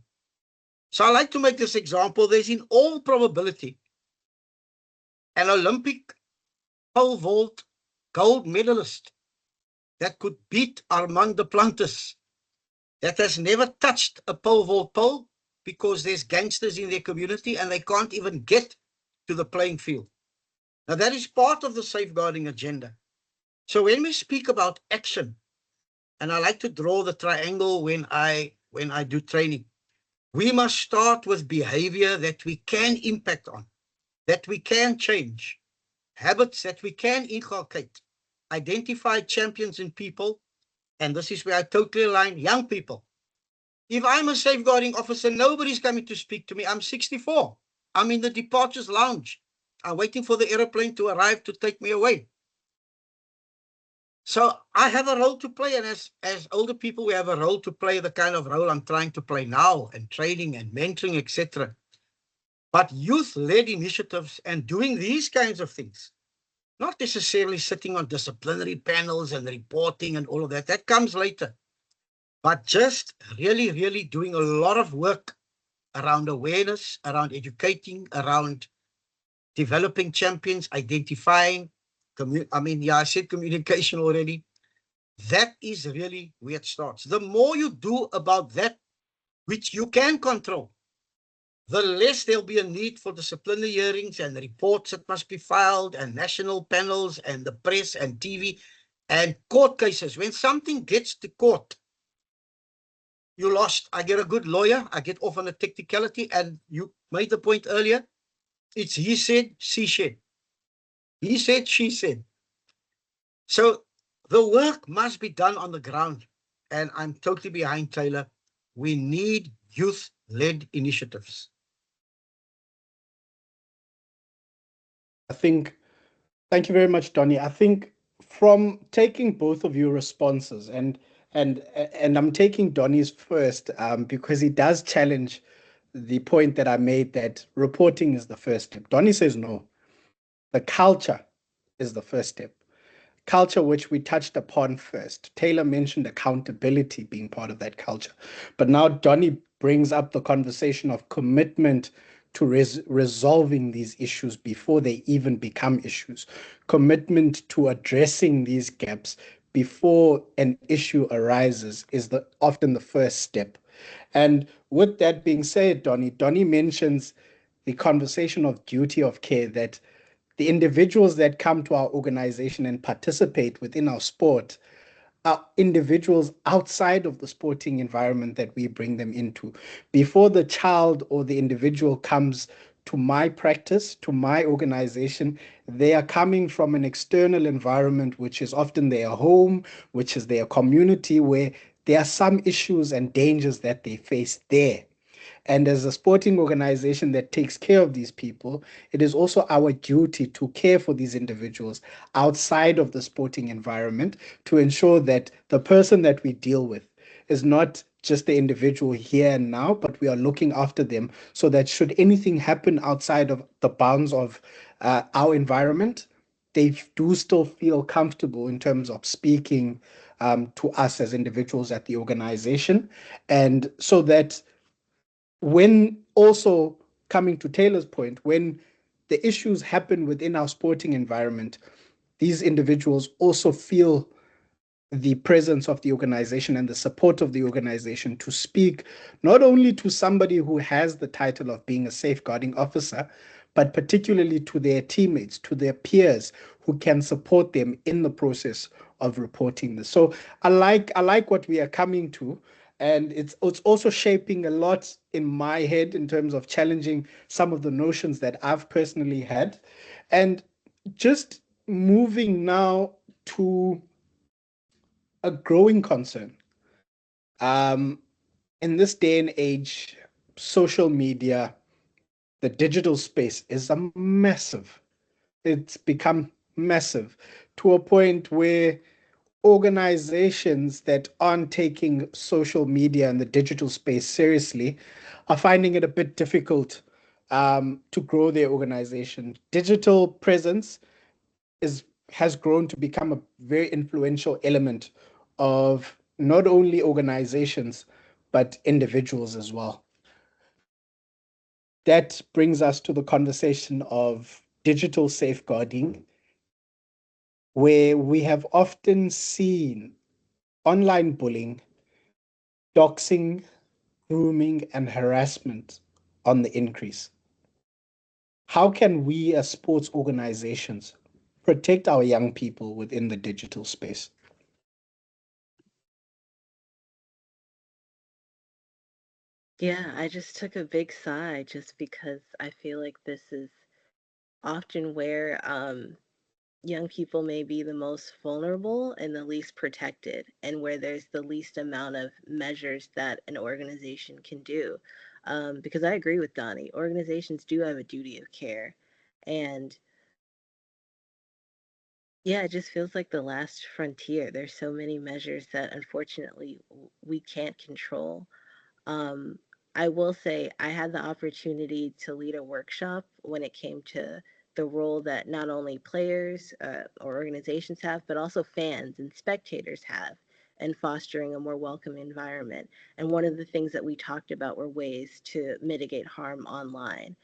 So I like to make this example. There's in all probability an Olympic pole vault gold medalist that could beat Armand Duplantis that has never touched a pole vault pole because there's gangsters in their community and they can't even get to the playing field. Now that is part of the safeguarding agenda. So when we speak about action, and I like to draw the triangle when I do training, we must start with behavior that we can impact on, that we can change, habits that we can inculcate, identify champions in people, and this is where I totally align young people. If I'm a safeguarding officer, nobody's coming to speak to me. I'm 64. I'm in the departures lounge. I'm waiting for the airplane to arrive to take me away. So I have a role to play, and as older people, we have a role to play, the kind of role I'm trying to play now, and training and mentoring, etc. But youth-led initiatives and doing these kinds of things, not necessarily sitting on disciplinary panels and reporting and all of that, that comes later. But just really, really doing a lot of work around awareness, around educating, around developing champions, identifying, I said communication already. That is really where it starts. The more you do about that, which you can control, the less there'll be a need for disciplinary hearings and reports that must be filed and national panels and the press and TV and court cases. When something gets to court, you lost. I get a good lawyer. I get off on a technicality. And you made the point earlier. It's he said, she said. He said, she said. So the work must be done on the ground. And I'm totally behind Taylor. We need youth-led initiatives. I think, thank you very much, Donny. I think from taking both of your responses, and I'm taking Donny's first, because he does challenge the point that I made that reporting is the first step. Donny says no, the culture is the first step. Culture, which we touched upon first. Taylor mentioned accountability being part of that culture. But now Donny brings up the conversation of commitment to resolving these issues before they even become issues, commitment to addressing these gaps before an issue arises is often the first step. And with that being said, Donny mentions the conversation of duty of care, that the individuals that come to our organization and participate within our sport are individuals outside of the sporting environment that we bring them into. Before the child or the individual comes to my practice, to my organization, they are coming from an external environment, which is often their home, which is their community, where there are some issues and dangers that they face there. And as a sporting organization that takes care of these people, it is also our duty to care for these individuals outside of the sporting environment to ensure that the person that we deal with is not just the individual here and now, but we are looking after them so that should anything happen outside of the bounds of our environment, they do still feel comfortable in terms of speaking to us as individuals at the organization. And so that when also coming to Taylor's point, when the issues happen within our sporting environment, these individuals also feel the presence of the organization and the support of the organization to speak not only to somebody who has the title of being a safeguarding officer, but particularly to their teammates, to their peers who can support them in the process of reporting this. So I like what we are coming to. And it's also shaping a lot in my head in terms of challenging some of the notions that I've personally had. And just moving now to a growing concern. Um, in this day and age, social media, the digital space is a massive. It's become massive to a point where organizations that aren't taking social media and the digital space seriously are finding it a bit difficult to grow their organization. Digital presence is has grown to become a very influential element of not only organizations but individuals as well. That brings us to the conversation of digital safeguarding, where we have often seen online bullying, doxing, grooming, and harassment on the increase. How can we as sports organizations protect our young people within the digital space? Yeah, I just took a big sigh just because I feel like this is often where young people may be the most vulnerable and the least protected, and where there's the least amount of measures that an organization can do. Because I agree with Donnie, organizations do have a duty of care. And yeah, it just feels like the last frontier. There's so many measures that unfortunately we can't control. Um, I will say I had the opportunity to lead a workshop when it came to the role that not only players or organizations have, but also fans and spectators have in fostering a more welcome environment. And one of the things that we talked about were ways to mitigate harm online.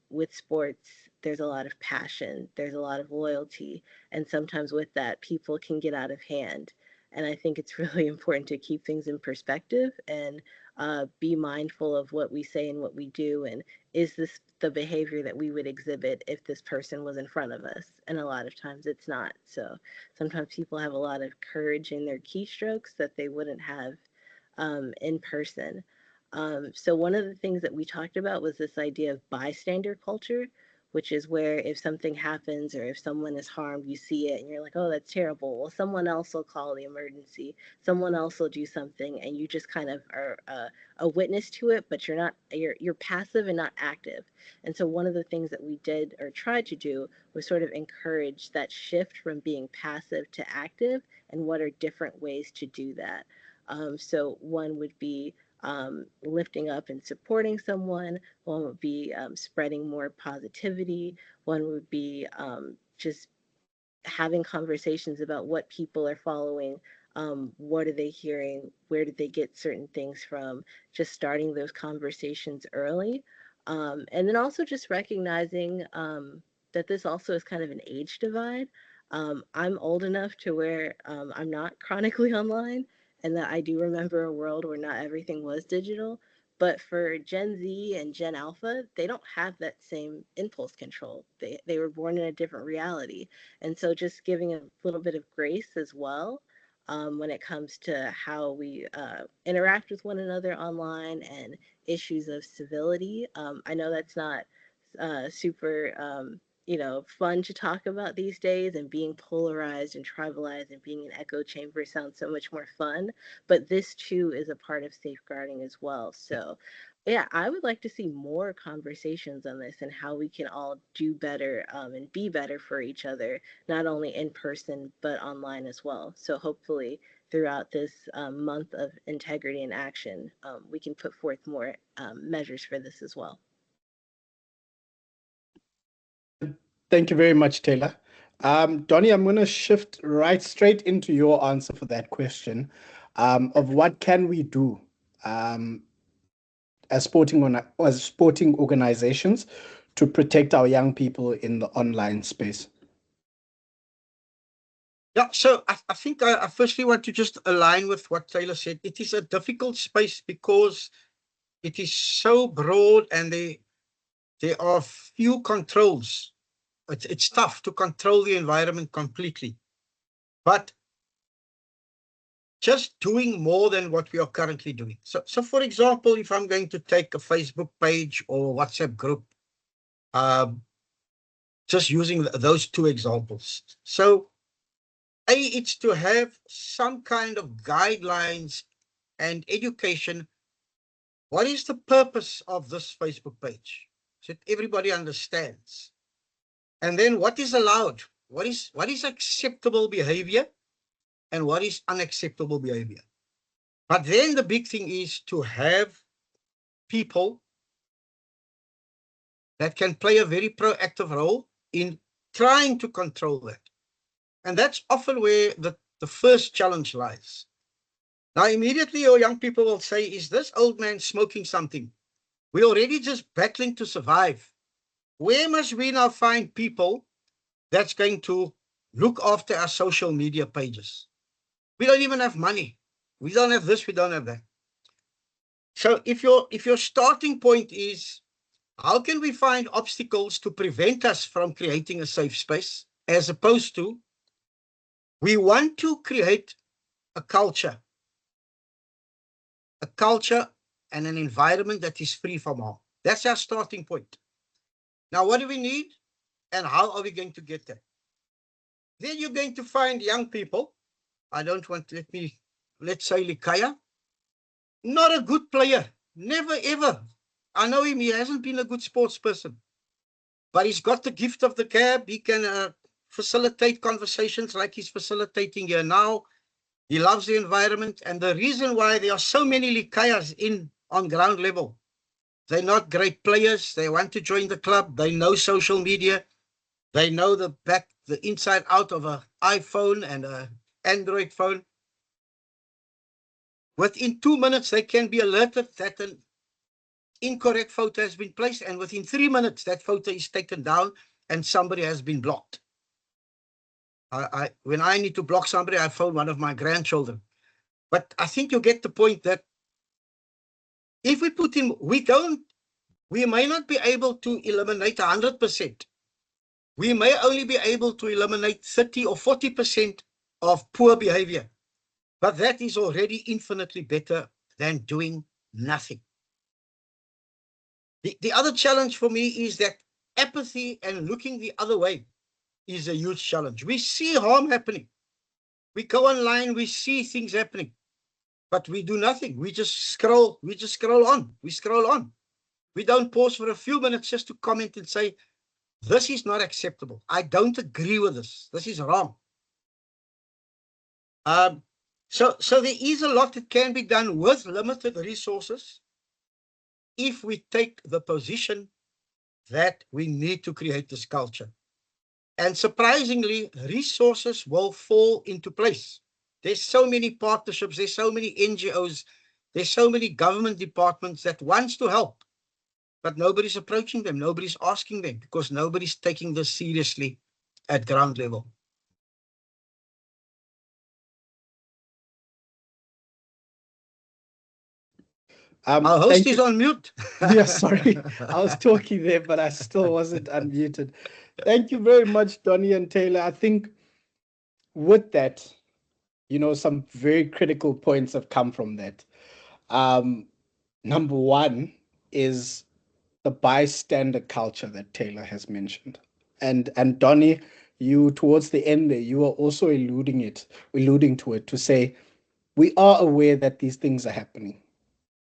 With sports, there's a lot of passion, there's a lot of loyalty, and sometimes with that, people can get out of hand. And I think it's really important to keep things in perspective and be mindful of what we say and what we do. And is this the behavior that we would exhibit if this person was in front of us? And a lot of times it's not. So sometimes people have a lot of courage in their keystrokes that they wouldn't have in person. So one of the things that we talked about was this idea of bystander culture, which is where if something happens or if someone is harmed, you see it and you're like, oh, that's terrible. Well, someone else will call the emergency. Someone else will do something, and you just kind of are a witness to it, but you're passive and not active. And so one of the things that we did or tried to do was sort of encourage that shift from being passive to active, and what are different ways to do that. So one would be lifting up and supporting someone. One would be spreading more positivity. One would be just having conversations about what people are following, what are they hearing, where did they get certain things from, just starting those conversations early. And then also just recognizing that this also is kind of an age divide. I'm old enough to where I'm not chronically online, and that I do remember a world where not everything was digital. But for Gen Z and Gen Alpha, they don't have that same impulse control. They were born in a different reality. And so just giving a little bit of grace as well when it comes to how we interact with one another online and issues of civility. I know that's not super, fun to talk about these days, and being polarized and tribalized and being an echo chamber sounds so much more fun. But this too is a part of safeguarding as well. So yeah, I would like to see more conversations on this and how we can all do better and be better for each other, not only in person, but online as well. So hopefully, throughout this month of integrity and action, we can put forth more measures for this as well. Thank you very much, Taylor. Donnie, I'm going to shift right straight into your answer for that question of what can we do um, as sporting organizations to protect our young people in the online space. Yeah, so I think I firstly want to just align with what Taylor said. It is a difficult space because it is so broad and there are few controls. It's tough to control the environment completely. But just doing more than what we are currently doing. So for example, if I'm going to take a Facebook page or WhatsApp group, um, just using those two examples. So it's to have some kind of guidelines and education. What is the purpose of this Facebook page? So that everybody understands. And then what is allowed? What is acceptable behavior and what is unacceptable behavior? But then the big thing is to have people that can play a very proactive role in trying to control that. And that's often where the first challenge lies. Now, immediately your young people will say, is this old man smoking something? We're already just battling to survive. Where must we now find people that's going to look after our social media pages? We don't even have money. We don't have this, we don't have that. So if your starting point is how can we find obstacles to prevent us from creating a safe space, as opposed to we want to create a culture, a culture and an environment that is free from harm. That's our starting point. Now, what do we need and how are we going to get there? Then you're going to find young people. I don't want, let's say Likaya, not a good player, never ever. I know him, he hasn't been a good sports person, but he's got the gift of the gab. He can facilitate conversations like he's facilitating here now. He loves the environment. And the reason why there are so many Likayas on ground level, they're not great players. They want to join the club. They know social media. They know the inside out of an iPhone and an Android phone. Within 2 minutes, they can be alerted that incorrect photo has been placed, and within 3 minutes, that photo is taken down and somebody has been blocked. When I need to block somebody, I phone one of my grandchildren. But I think you get the point that if we put in, we may not be able to eliminate 100%. We may only be able to eliminate 30 or 40% of poor behavior. But that is already infinitely better than doing nothing. The other challenge for me is that apathy and looking the other way is a huge challenge. We see harm happening. We go online, we see things happening, but we do nothing. We just scroll on. We scroll on. We don't pause for a few minutes just to comment and say, this is not acceptable. I don't agree with this. This is wrong. So there is a lot that can be done with limited resources if we take the position that we need to create this culture. And surprisingly, resources will fall into place. There's so many partnerships, there's so many NGOs, there's so many government departments that wants to help, but nobody's approaching them, nobody's asking them, because nobody's taking this seriously at ground level. Our host Thank is you. on mute. Yeah, sorry. I was talking there, but I still wasn't unmuted. Thank you very much, Donnie and Taylor. I think with that, some very critical points have come from that. Um, Number one is the bystander culture that Taylor has mentioned. And Donnie, you towards the end there, you are also alluding to it to say we are aware that these things are happening.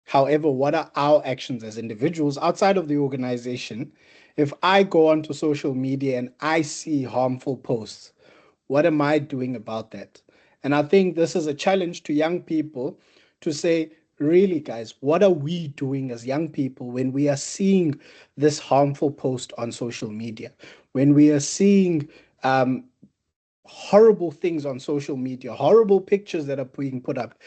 However, what are our actions as individuals outside of the organization? If I go onto social media and I see harmful posts, what am I doing about that? And I think this is a challenge to young people to say, really, guys, what are we doing as young people when we are seeing this harmful post on social media? When we are seeing horrible things on social media, horrible pictures that are being put up,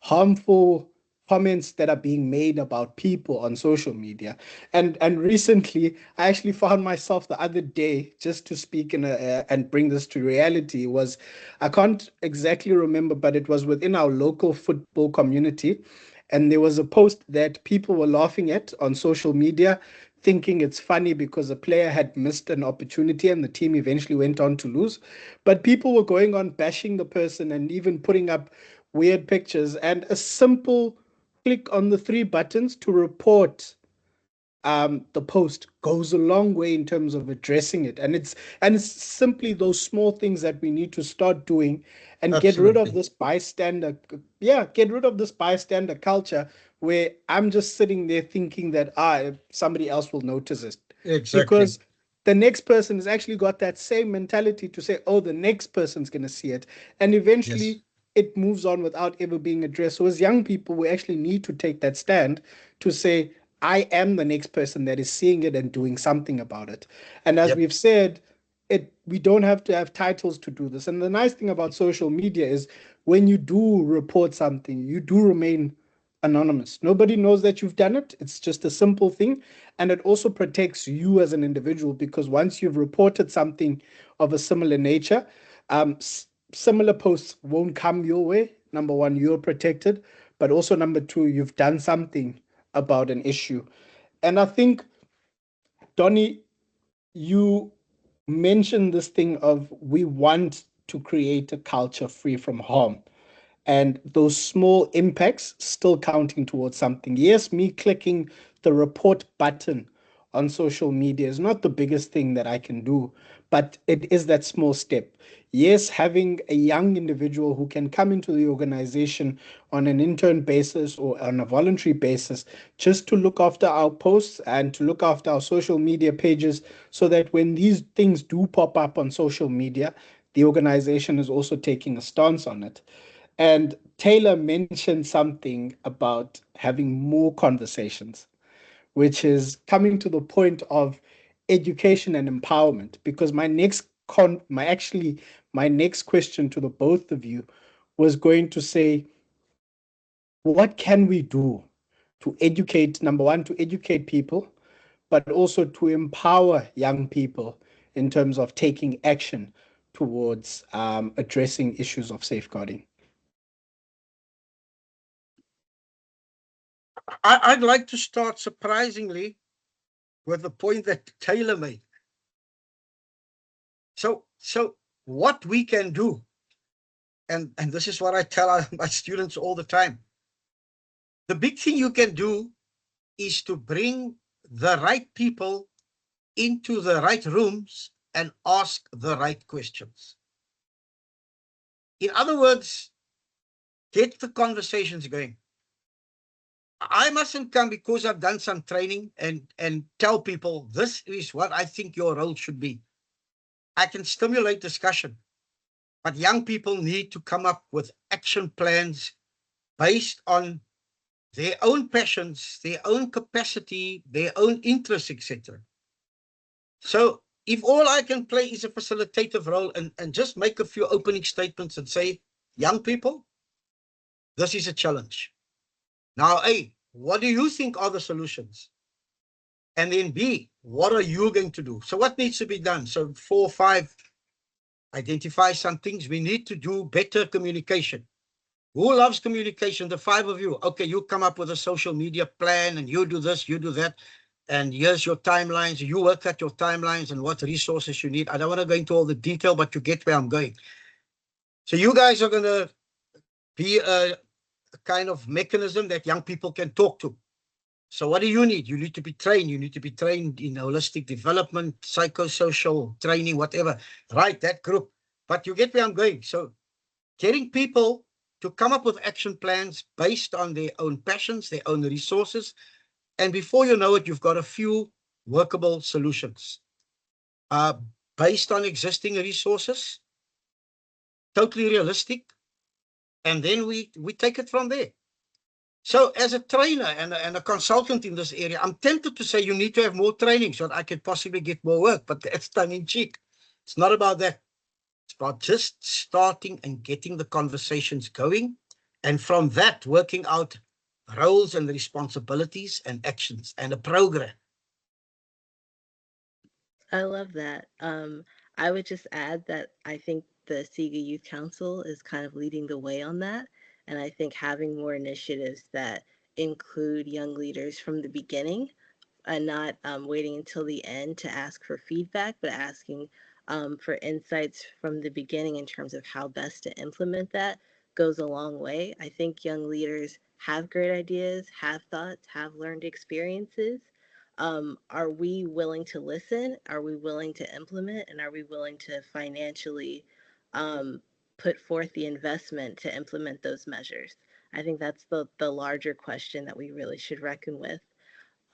harmful comments that are being made about people on social media. And recently, I actually found myself the other day, just to speak and bring this to reality, was I can't exactly remember, but it was within our local football community. And there was a post that people were laughing at on social media, thinking it's funny because a player had missed an opportunity and the team eventually went on to lose. But people were going on bashing the person and even putting up weird pictures. And a simple click on the three buttons to report the post goes a long way in terms of addressing it. And it's simply those small things that we need to start doing and get rid of Absolutely. this bystander. Yeah, get rid of this bystander culture where I'm just sitting there thinking that somebody else will notice it, Exactly. because the next person has actually got that same mentality to say, oh, the next person's going to see it, and Yes. eventually it moves on without ever being addressed. So as young people, we actually need to take that stand to say, I am the next person that is seeing it and doing something about it. And as Yep. we've said, we don't have to have titles to do this. And the nice thing about social media is when you do report something, you do remain anonymous. Nobody knows that you've done it. It's just a simple thing. And it also protects you as an individual, because once you've reported something of a similar nature, similar posts won't come your way. Number one, you're protected. But also, number two, you've done something about an issue. And I think, Donnie, you mentioned this thing of we want to create a culture free from harm, and those small impacts still counting towards something. Yes, me clicking the report button on social media is not the biggest thing that I can do, but it is that small step. Yes, having a young individual who can come into the organization on an intern basis or on a voluntary basis just to look after our posts and to look after our social media pages, so that when these things do pop up on social media, the organization is also taking a stance on it. And Taylor mentioned something about having more conversations, which is coming to the point of education and empowerment. Because my next question to the both of you was going to say, what can we do to educate, number one, to educate people, but also to empower young people in terms of taking action towards addressing issues of safeguarding. I'd like to start surprisingly with the point that Taylor made. So what we can do, and this is what I tell my students all the time. The big thing you can do is to bring the right people into the right rooms and ask the right questions. In other words, get the conversations going. I mustn't come because I've done some training and tell people this is what I think your role should be. I can stimulate discussion, but young people need to come up with action plans based on their own passions, their own capacity, their own interests, etc. So if all I can play is a facilitative role and just make a few opening statements and say, young people, this is a challenge. Now, A, what do you think are the solutions? And then B, what are you going to do? So what needs to be done? So 4, 5, identify some things. We need to do better communication. Who loves communication? The 5 of you. Okay, you come up with a social media plan and you do this, you do that. And here's your timelines. You work at your timelines and what resources you need. I don't want to go into all the detail, but you get where I'm going. So you guys are going to be a kind of mechanism that young people can talk to. So what do you need? You need to be trained. You need to be trained in holistic development, psychosocial training, whatever. Right, that group. But you get where I'm going. So getting people to come up with action plans based on their own passions, their own resources. And before you know it, you've got a few workable solutions based on existing resources, totally realistic. And then we take it from there. So as a trainer and a consultant in this area, I'm tempted to say you need to have more training so that I can possibly get more work, but that's tongue in cheek. It's not about that. It's about just starting and getting the conversations going. And from that, working out roles and responsibilities and actions and a program. I love that. I would just add that I think the SIGA Youth Council is kind of leading the way on that. And I think having more initiatives that include young leaders from the beginning and not waiting until the end to ask for feedback, but asking for insights from the beginning in terms of how best to implement that goes a long way. I think young leaders have great ideas, have thoughts, have learned experiences. Are we willing to listen? Are we willing to implement? And are we willing to financially um, put forth the investment to implement those measures? I think that's the larger question that we really should reckon with.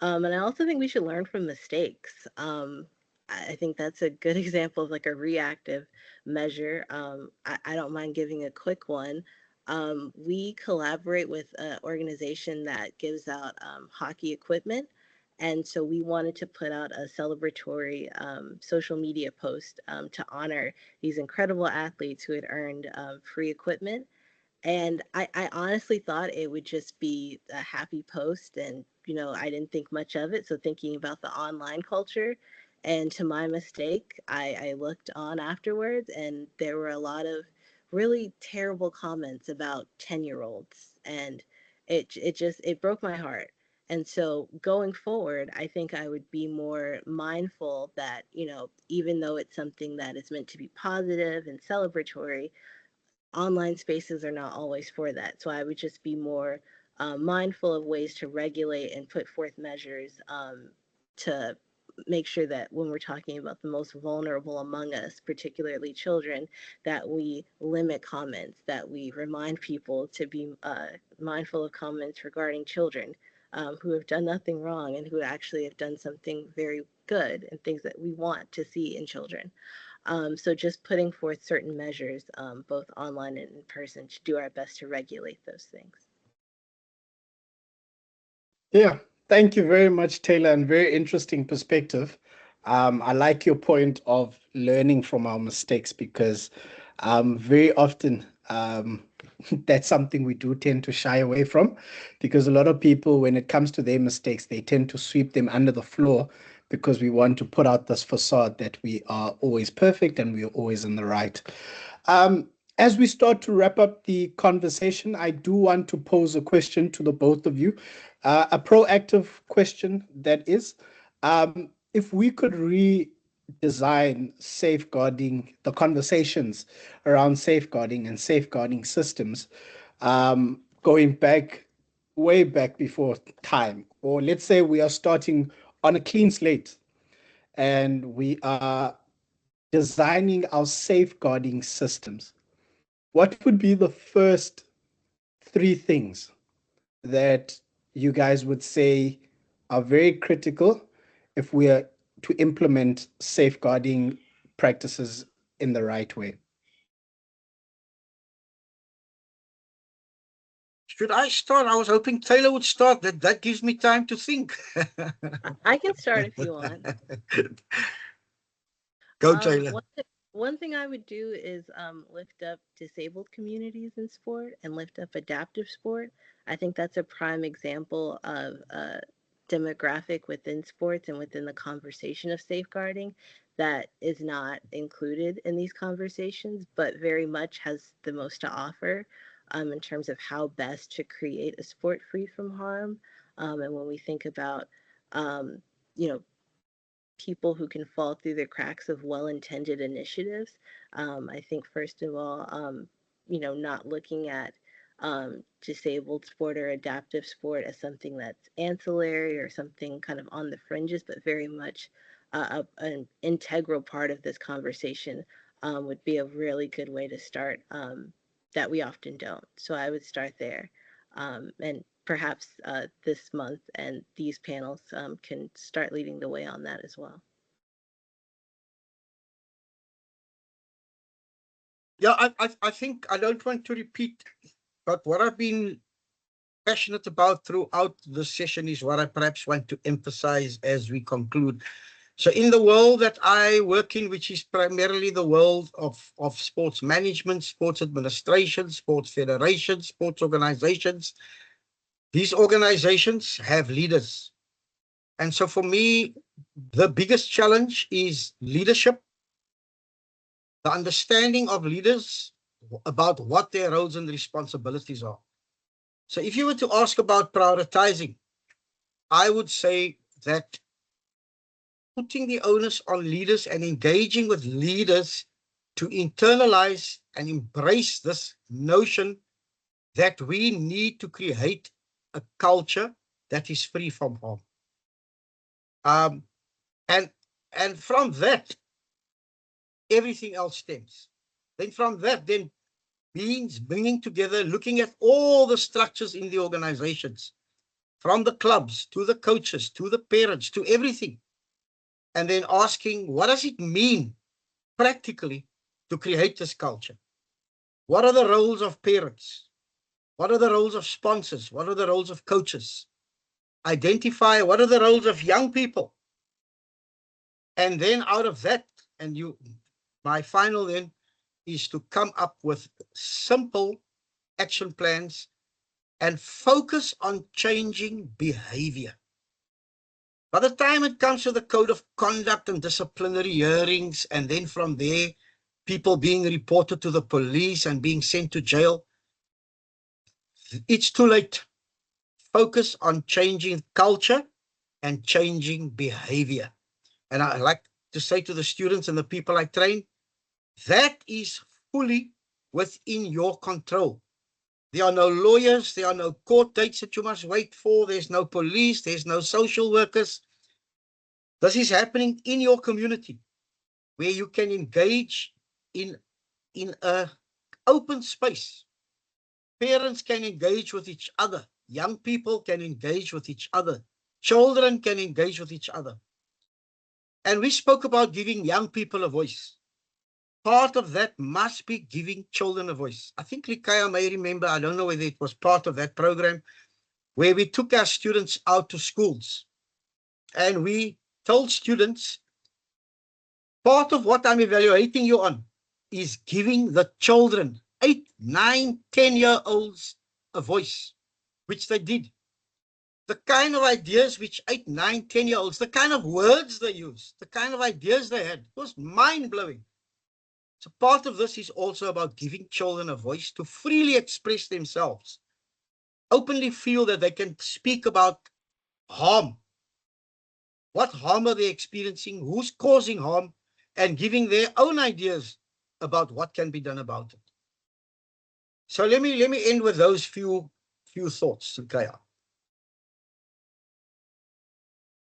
And I also think we should learn from mistakes. I think that's a good example of like a reactive measure. I don't mind giving a quick one. We collaborate with an organization that gives out hockey equipment. And so we wanted to put out a celebratory social media post to honor these incredible athletes who had earned free equipment. And I honestly thought it would just be a happy post, and I didn't think much of it. So thinking about the online culture, and to my mistake, I looked on afterwards, and there were a lot of really terrible comments about 10-year-olds, and it broke my heart. And so going forward, I think I would be more mindful that, even though it's something that is meant to be positive and celebratory, online spaces are not always for that. So I would just be more mindful of ways to regulate and put forth measures to make sure that when we're talking about the most vulnerable among us, particularly children, that we limit comments, that we remind people to be mindful of comments regarding children who have done nothing wrong and who actually have done something very good and things that we want to see in children. So just putting forth certain measures, both online and in person, to do our best to regulate those things. Yeah, thank you very much, Taylor, and very interesting perspective. I like your point of learning from our mistakes because very often Um, that's something we do tend to shy away from, because a lot of people, when it comes to their mistakes, they tend to sweep them under the floor because we want to put out this facade that we are always perfect and we're always in the right. Um, as we start to wrap up the conversation, I do want to pose a question to the both of you, a proactive question that is, if we could redesign safeguarding the conversations around safeguarding and safeguarding systems, going back, way back before time, or let's say we are starting on a clean slate and we are designing our safeguarding systems, what would be the first three things that you guys would say are very critical if we are to implement safeguarding practices in the right way? Should I start? I was hoping Taylor would start. That gives me time to think. I can start if you want. Go, Taylor. One thing I would do is lift up disabled communities in sport and lift up adaptive sport. I think that's a prime example of a demographic within sports and within the conversation of safeguarding that is not included in these conversations, but very much has the most to offer in terms of how best to create a sport free from harm. And when we think about, um, you know, people who can fall through the cracks of well-intended initiatives. I think first of all, not looking at disabled sport or adaptive sport as something that's ancillary or something kind of on the fringes, but very much an integral part of this conversation would be a really good way to start that we often don't. So I would start there. And perhaps this month and these panels can start leading the way on that as well. Yeah, I think I don't want to repeat, but what I've been passionate about throughout the session is what I perhaps want to emphasize as we conclude. So in the world that I work in, which is primarily the world of sports management, sports administration, sports federations, sports organizations, these organizations have leaders. And so for me, the biggest challenge is leadership, the understanding of leaders about what their roles and responsibilities are. So if you were to ask about prioritizing, I would say that putting the onus on leaders and engaging with leaders to internalize and embrace this notion that we need to create a culture that is free from harm. Um, and, and from that, everything else stems. Then from that, then means bringing together, looking at all the structures in the organizations, from the clubs to the coaches, to the parents, to everything. And then asking, what does it mean practically to create this culture? What are the roles of parents? What are the roles of sponsors? What are the roles of coaches? Identify what are the roles of young people. And then out of that, and my final then is to come up with simple action plans and focus on changing behavior. By the time it comes to the code of conduct and disciplinary hearings, and then from there, people being reported to the police and being sent to jail, it's too late. Focus on changing culture and changing behavior. And I like to say to the students and the people I train, that is fully within your control. There are no lawyers, there are no court dates that you must wait for, there's no police, there's no social workers. This is happening in your community where you can engage in a open space. Parents can engage with each other. Young people can engage with each other. Children can engage with each other. And we spoke about giving young people a voice. Part of that must be giving children a voice. I think Likaya may remember, I don't know whether it was part of that program, where we took our students out to schools and we told students, part of what I'm evaluating you on is giving the children 8, 9, 10-year-olds a voice, which they did. The kind of ideas which 8, 9, 10-year-olds, the kind of words they used, the kind of ideas they had, was mind-blowing. So part of this is also about giving children a voice to freely express themselves, openly feel that they can speak about harm. What harm are they experiencing? Who's causing harm? And giving their own ideas about what can be done about it. So let me end with those few thoughts, Kaya.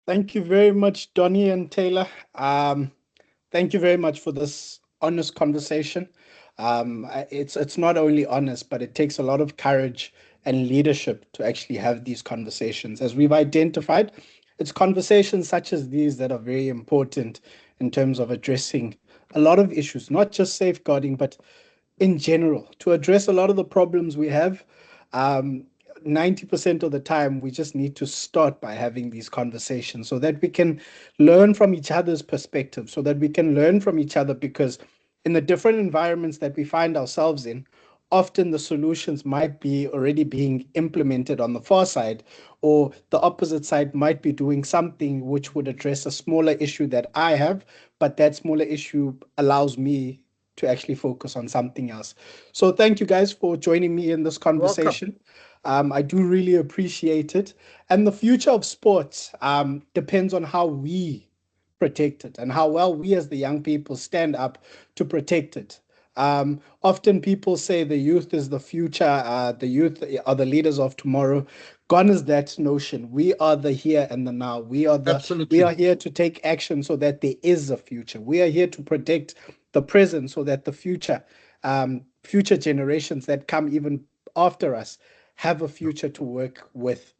Thank you very much, Donnie and Taylor. Thank you very much for this honest conversation. It's not only honest, but it takes a lot of courage and leadership to actually have these conversations. As we've identified, it's conversations such as these that are very important in terms of addressing a lot of issues, not just safeguarding, but in general, to address a lot of the problems we have. Um, 90% of the time, we just need to start by having these conversations so that we can learn from each other's perspective, so that we can learn from each other, because in the different environments that we find ourselves in, often the solutions might be already being implemented on the far side, or the opposite side might be doing something which would address a smaller issue that I have, but that smaller issue allows me to actually focus on something else. So thank you guys for joining me in this Welcome. conversation. I do really appreciate it. And the future of sports depends on how we protect it and how well we as the young people stand up to protect it. Often people say the youth is the future, the youth are the leaders of tomorrow. Gone is that notion. We are the here and the now. We are Absolutely. here to take action so that there is a future. We are here to protect the present so that the future generations that come even after us have a future to work with.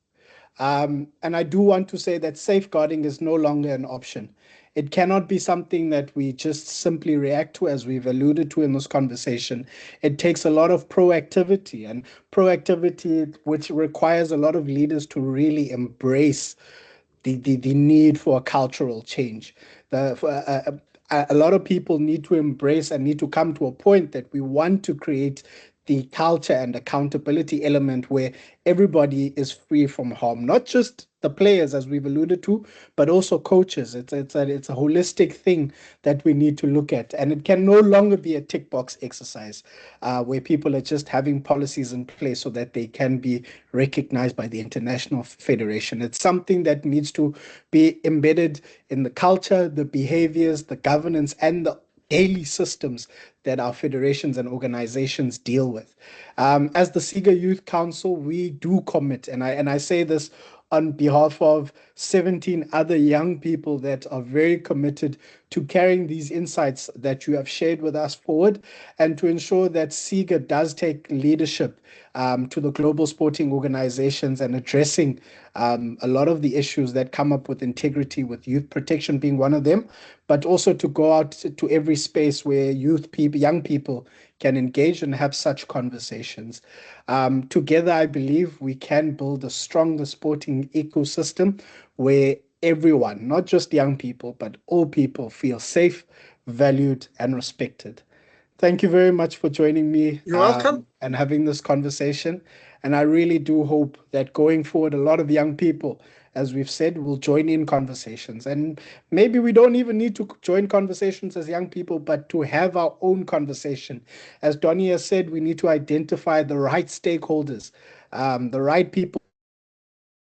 And I do want to say that safeguarding is no longer an option. It cannot be something that we just simply react to, as we've alluded to in this conversation. It takes a lot of proactivity, and proactivity which requires a lot of leaders to really embrace the need for a cultural change. A lot of people need to embrace and need to come to a point that we want to create the culture and accountability element where everybody is free from harm, not just the players, as we've alluded to, but also coaches. It's a holistic thing that we need to look at, and it can no longer be a tick box exercise where people are just having policies in place so that they can be recognized by the international federation. It's something that needs to be embedded in the culture, the behaviors, the governance, and the daily systems that our federations and organizations deal with. As the SIGA Youth Council, we do commit, and I say this on behalf of 17 other young people that are very committed to carrying these insights that you have shared with us forward, and to ensure that SIGA does take leadership to the global sporting organizations and addressing a lot of the issues that come up with integrity, with youth protection being one of them, but also to go out to every space where young people can engage and have such conversations. Together, I believe we can build a stronger sporting ecosystem where everyone, not just young people, but all people feel safe, valued, and respected. Thank you very much for joining me You're welcome. and having this conversation. And I really do hope that going forward, a lot of young people, as we've said, will join in conversations. And maybe we don't even need to join conversations as young people, but to have our own conversation. As Donnie has said, we need to identify the right stakeholders, the right people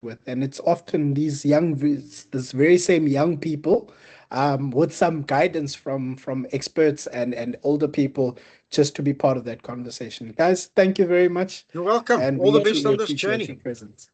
with. And it's often this very same young people with some guidance from experts and older people just to be part of that conversation. Guys, thank you very much. You're welcome. And All we the best truly on this appreciate your journey. presence.